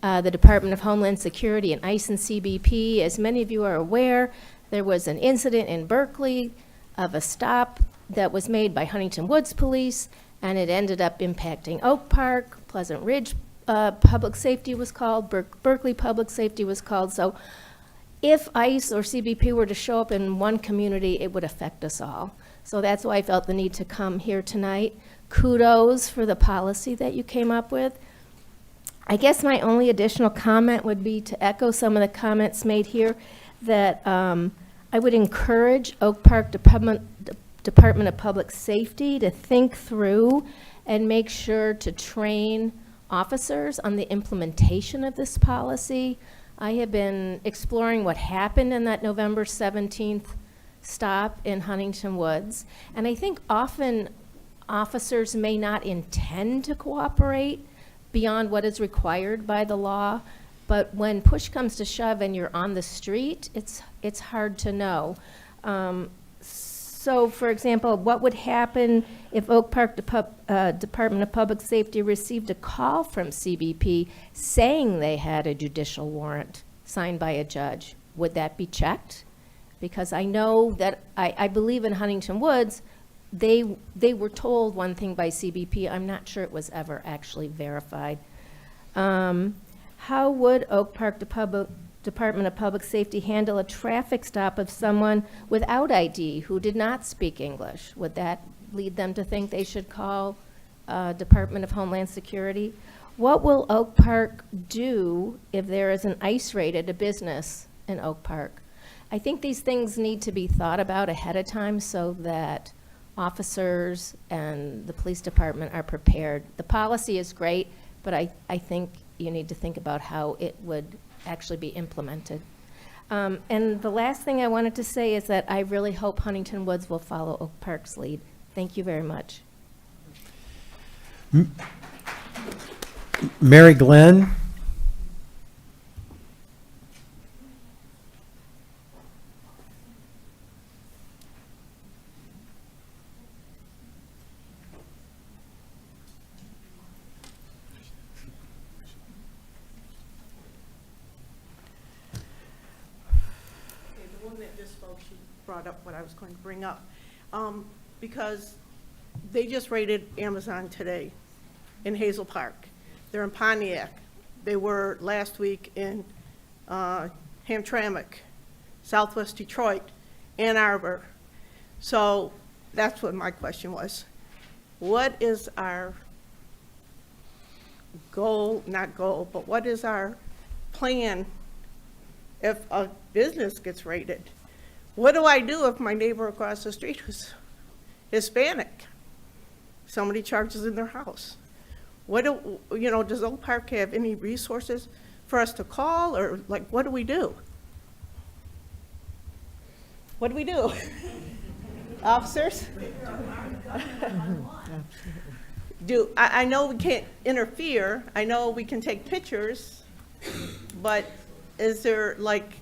the Department of Homeland Security and ICE and CBP. As many of you are aware, there was an incident in Berkeley of a stop that was made by Huntington Woods Police, and it ended up impacting Oak Park. Pleasant Ridge Public Safety was called, Berkeley Public Safety was called. So if ICE or CBP were to show up in one community, it would affect us all. So that's why I felt the need to come here tonight. Kudos for the policy that you came up with. I guess my only additional comment would be to echo some of the comments made here, that I would encourage Oak Park Department of Public Safety to think through and make sure to train officers on the implementation of this policy. I have been exploring what happened in that November 17th stop in Huntington Woods, and I think often officers may not intend to cooperate beyond what is required by the law, but when push comes to shove and you're on the street, it's hard to know. So, for example, what would happen if Oak Park Department of Public Safety received a call from CBP saying they had a judicial warrant signed by a judge? Would that be checked? Because I know that, I believe in Huntington Woods, they were told one thing by CBP. I'm not sure it was ever actually verified. How would Oak Park Department of Public Safety handle a traffic stop of someone without ID who did not speak English? Would that lead them to think they should call Department of Homeland Security? What will Oak Park do if there is an ICE raid at a business in Oak Park? I think these things need to be thought about ahead of time so that officers and the police department are prepared. The policy is great, but I think you need to think about how it would actually be implemented. And the last thing I wanted to say is that I really hope Huntington Woods will follow Oak Park's lead. Thank you very much. Mary Glenn? The one that just spoke, she brought up what I was going to bring up. Because they just raided Amazon today in Hazel Park. They're in Pontiac. They were last week in Hamtramck, Southwest Detroit, Ann Arbor. So that's what my question was. What is our goal, not goal, but what is our plan if a business gets raided? What do I do if my neighbor across the street who's Hispanic, somebody charges in their house? What do, you know, does Oak Park have any resources for us to call, or like, what do we do? What do we do? Officers? I know we can't interfere. I know we can take pictures, but is there, like,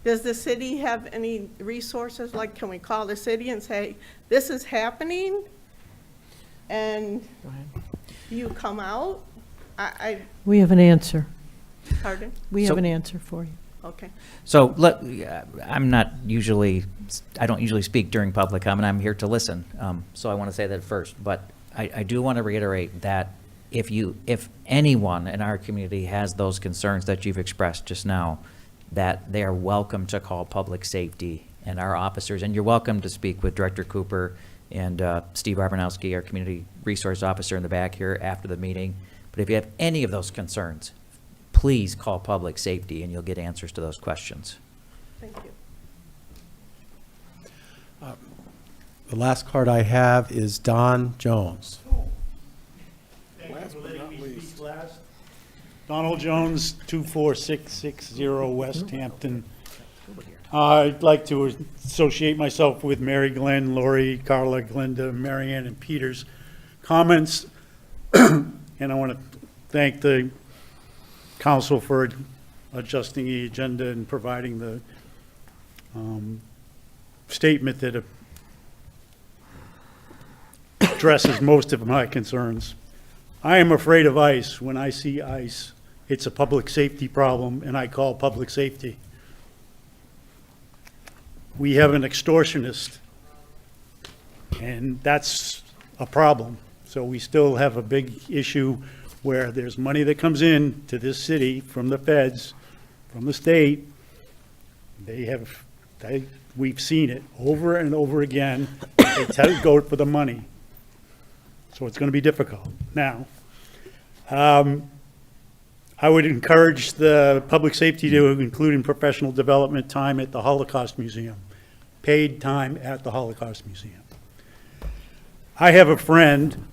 does the city have any resources? Like, can we call the city and say, this is happening? And you come out? We have an answer. Pardon? We have an answer for you. Okay. So I don't usually speak during public comment. I'm here to listen. So I want to say that first. But I do want to reiterate that if anyone in our community has those concerns that you've expressed just now, that they are welcome to call public safety and our officers. And you're welcome to speak with Director Cooper and Steve Arbonowski, our community resource officer in the back here after the meeting. But if you have any of those concerns, please call public safety and you'll get answers to those questions. Thank you. The last card I have is Don Jones. Last but not least. Donald Jones, 24660 West Hampton. I'd like to associate myself with Mary Glenn, Lori, Carla, Glenda, Marianne, and Peter's comments. And I want to thank the council for adjusting the agenda and providing the statement that addresses most of my concerns. I am afraid of ICE. When I see ICE, it's a public safety problem, and I call public safety. We have an extortionist, and that's a problem. So we still have a big issue where there's money that comes in to this city from the feds, from the state. We've seen it over and over again. They tell you go for the money. So it's going to be difficult. Now, I would encourage the public safety to include in professional development time at the Holocaust Museum, paid time at the Holocaust Museum. I have a friend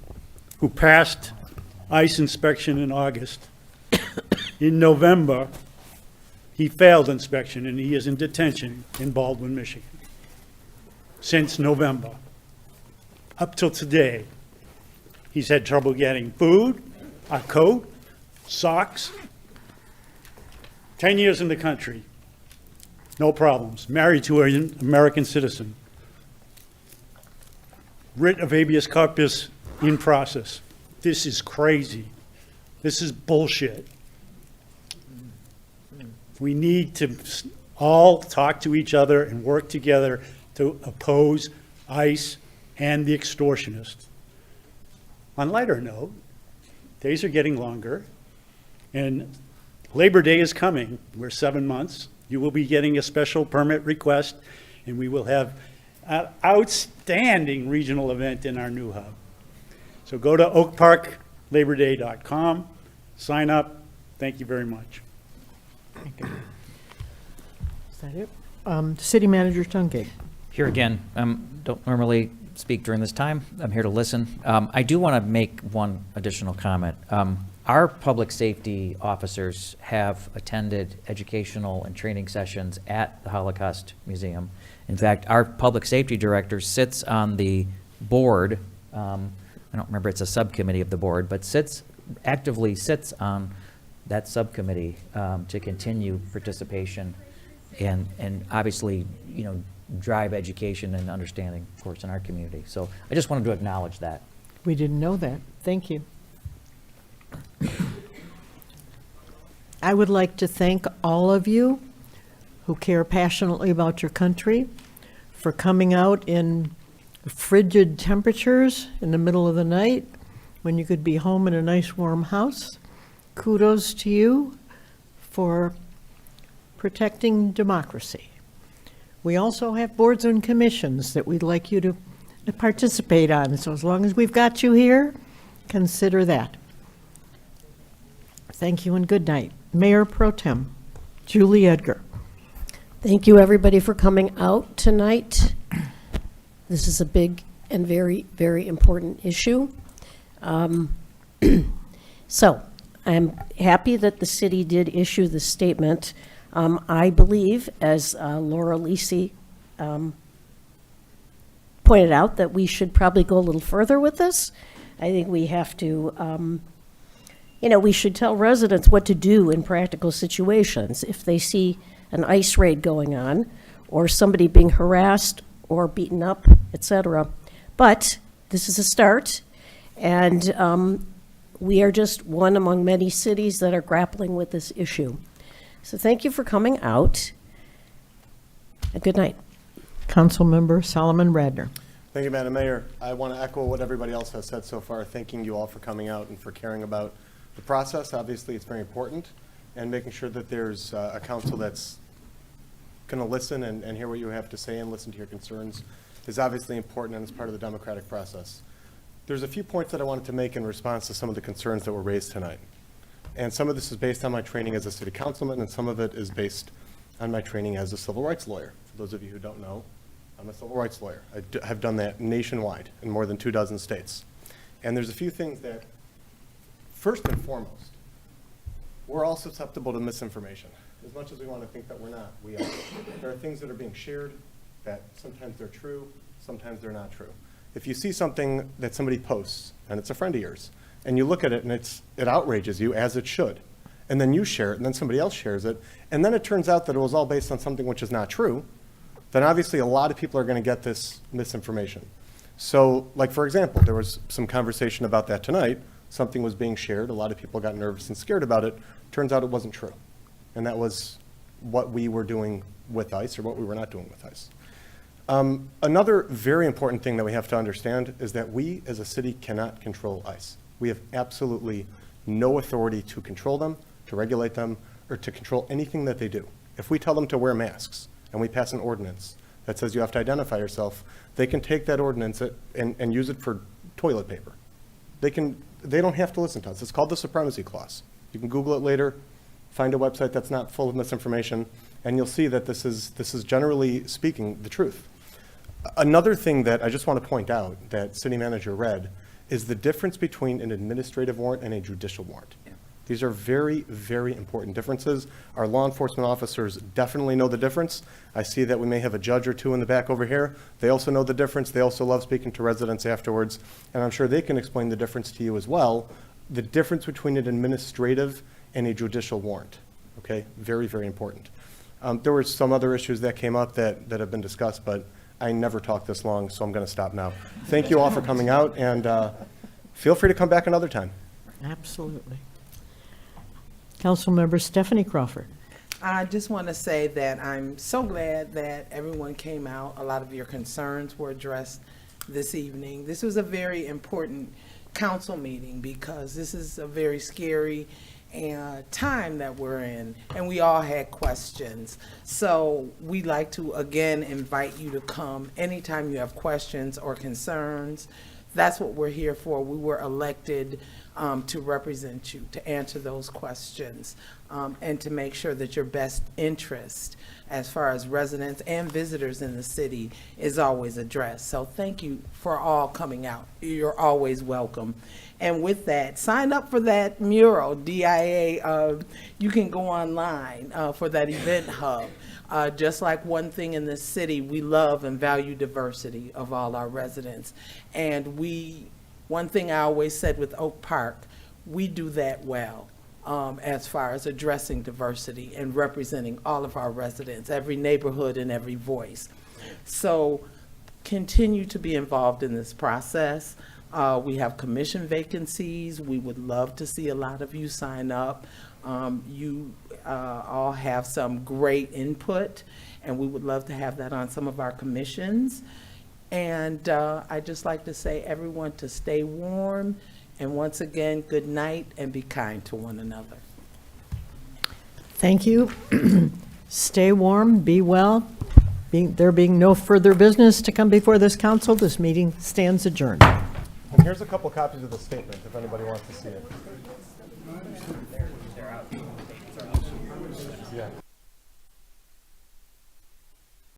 who passed ICE inspection in August. In November, he failed inspection, and he is in detention in Baldwin, Michigan, since November. Up till today, he's had trouble getting food, a coat, socks. 10 years in the country, no problems. Married to an American citizen. writ of habeas corpus in process. This is crazy. This is bullshit. We need to all talk to each other and work together to oppose ICE and the extortionists. On a lighter note, days are getting longer, and Labor Day is coming. We're 7 months. You will be getting a special permit request, and we will have an outstanding regional event in our new hub. So go to oakparklaborday.com, sign up. Thank you very much. Is that it? City Manager Tungate. Here again, don't normally speak during this time. I'm here to listen. I do want to make one additional comment. Our public safety officers have attended educational and training sessions at the Holocaust Museum. In fact, our public safety director sits on the board. I don't remember, it's a subcommittee of the board, but actively sits on that subcommittee to continue participation and obviously, drive education and understanding, of course, in our community. So I just wanted to acknowledge that. We didn't know that. Thank you. I would like to thank all of you who care passionately about your country for coming out in frigid temperatures in the middle of the night when you could be home in a nice warm house. Kudos to you for protecting democracy. We also have boards and commissions that we'd like you to participate on. So as long as we've got you here, consider that. Thank you and good night. Mayor Pro Tem Julie Edgar. Thank you, everybody, for coming out tonight. This is a big and very, very important issue. So I'm happy that the city did issue the statement. I believe, as Laura Lisi pointed out, that we should probably go a little further with this. I think we have to, we should tell residents what to do in practical situations if they see an ICE raid going on or somebody being harassed or beaten up, etc. But this is a start, and we are just one among many cities that are grappling with this issue. So thank you for coming out, and good night. Councilmember Solomon Radner. Thank you, Madam Mayor. I want to echo what everybody else has said so far, thanking you all for coming out and for caring about the process. Obviously, it's very important, and making sure that there's a council that's going to listen and hear what you have to say and listen to your concerns is obviously important, and it's part of the democratic process. There's a few points that I wanted to make in response to some of the concerns that were raised tonight. And some of this is based on my training as a city councilman, and some of it is based on my training as a civil rights lawyer. For those of you who don't know, I'm a civil rights lawyer. I have done that nationwide in more than 24 states. And there's a few things that, first and foremost, we're all susceptible to misinformation. As much as we want to think that we're not, we are. There are things that are being shared that sometimes they're true, sometimes they're not true. If you see something that somebody posts, and it's a friend of yours, and you look at it and it outrages you, as it should, and then you share it, and then somebody else shares it, and then it turns out that it was all based on something which is not true, then obviously a lot of people are going to get this misinformation. So, like, for example, there was some conversation about that tonight. Something was being shared. A lot of people got nervous and scared about it. Turns out it wasn't true. And that was what we were doing with ICE, or what we were not doing with ICE. Another very important thing that we have to understand is that we as a city cannot control ICE. We have absolutely no authority to control them, to regulate them, or to control anything that they do. If we tell them to wear masks and we pass an ordinance that says you have to identify yourself, they can take that ordinance and use it for toilet paper. They don't have to listen to us. It's called the Supremacy Clause. You can Google it later, find a website that's not full of misinformation, and you'll see that this is generally speaking the truth. Another thing that I just want to point out that City Manager read is the difference between an administrative warrant and a judicial warrant. These are very, very important differences. Our law enforcement officers definitely know the difference. I see that we may have a judge or two in the back over here. They also know the difference. They also love speaking to residents afterwards, and I'm sure they can explain the difference to you as well, the difference between an administrative and a judicial warrant. Okay, very, very important. There were some other issues that came up that have been discussed, but I never talked this long, so I'm going to stop now. Thank you all for coming out, and feel free to come back another time. Absolutely. Councilmember Stephanie Crawford. I just want to say that I'm so glad that everyone came out. A lot of your concerns were addressed this evening. This was a very important council meeting because this is a very scary time that we're in, and we all had questions. So we'd like to again invite you to come anytime you have questions or concerns. That's what we're here for. We were elected to represent you, to answer those questions, and to make sure that your best interest as far as residents and visitors in the city is always addressed. So thank you for all coming out. You're always welcome. And with that, sign up for that mural, DIA. You can go online for that event hub. Just like one thing in this city, we love and value diversity of all our residents. And one thing I always said with Oak Park, we do that well as far as addressing diversity and representing all of our residents, every neighborhood and every voice. So continue to be involved in this process. We have commission vacancies. We would love to see a lot of you sign up. You all have some great input, and we would love to have that on some of our commissions. And I'd just like to say everyone to stay warm, and once again, good night, and be kind to one another. Thank you. Stay warm, be well. There being no further business to come before this council, this meeting stands adjourned. And here's a couple copies of the statement if anybody wants to see it. Yeah.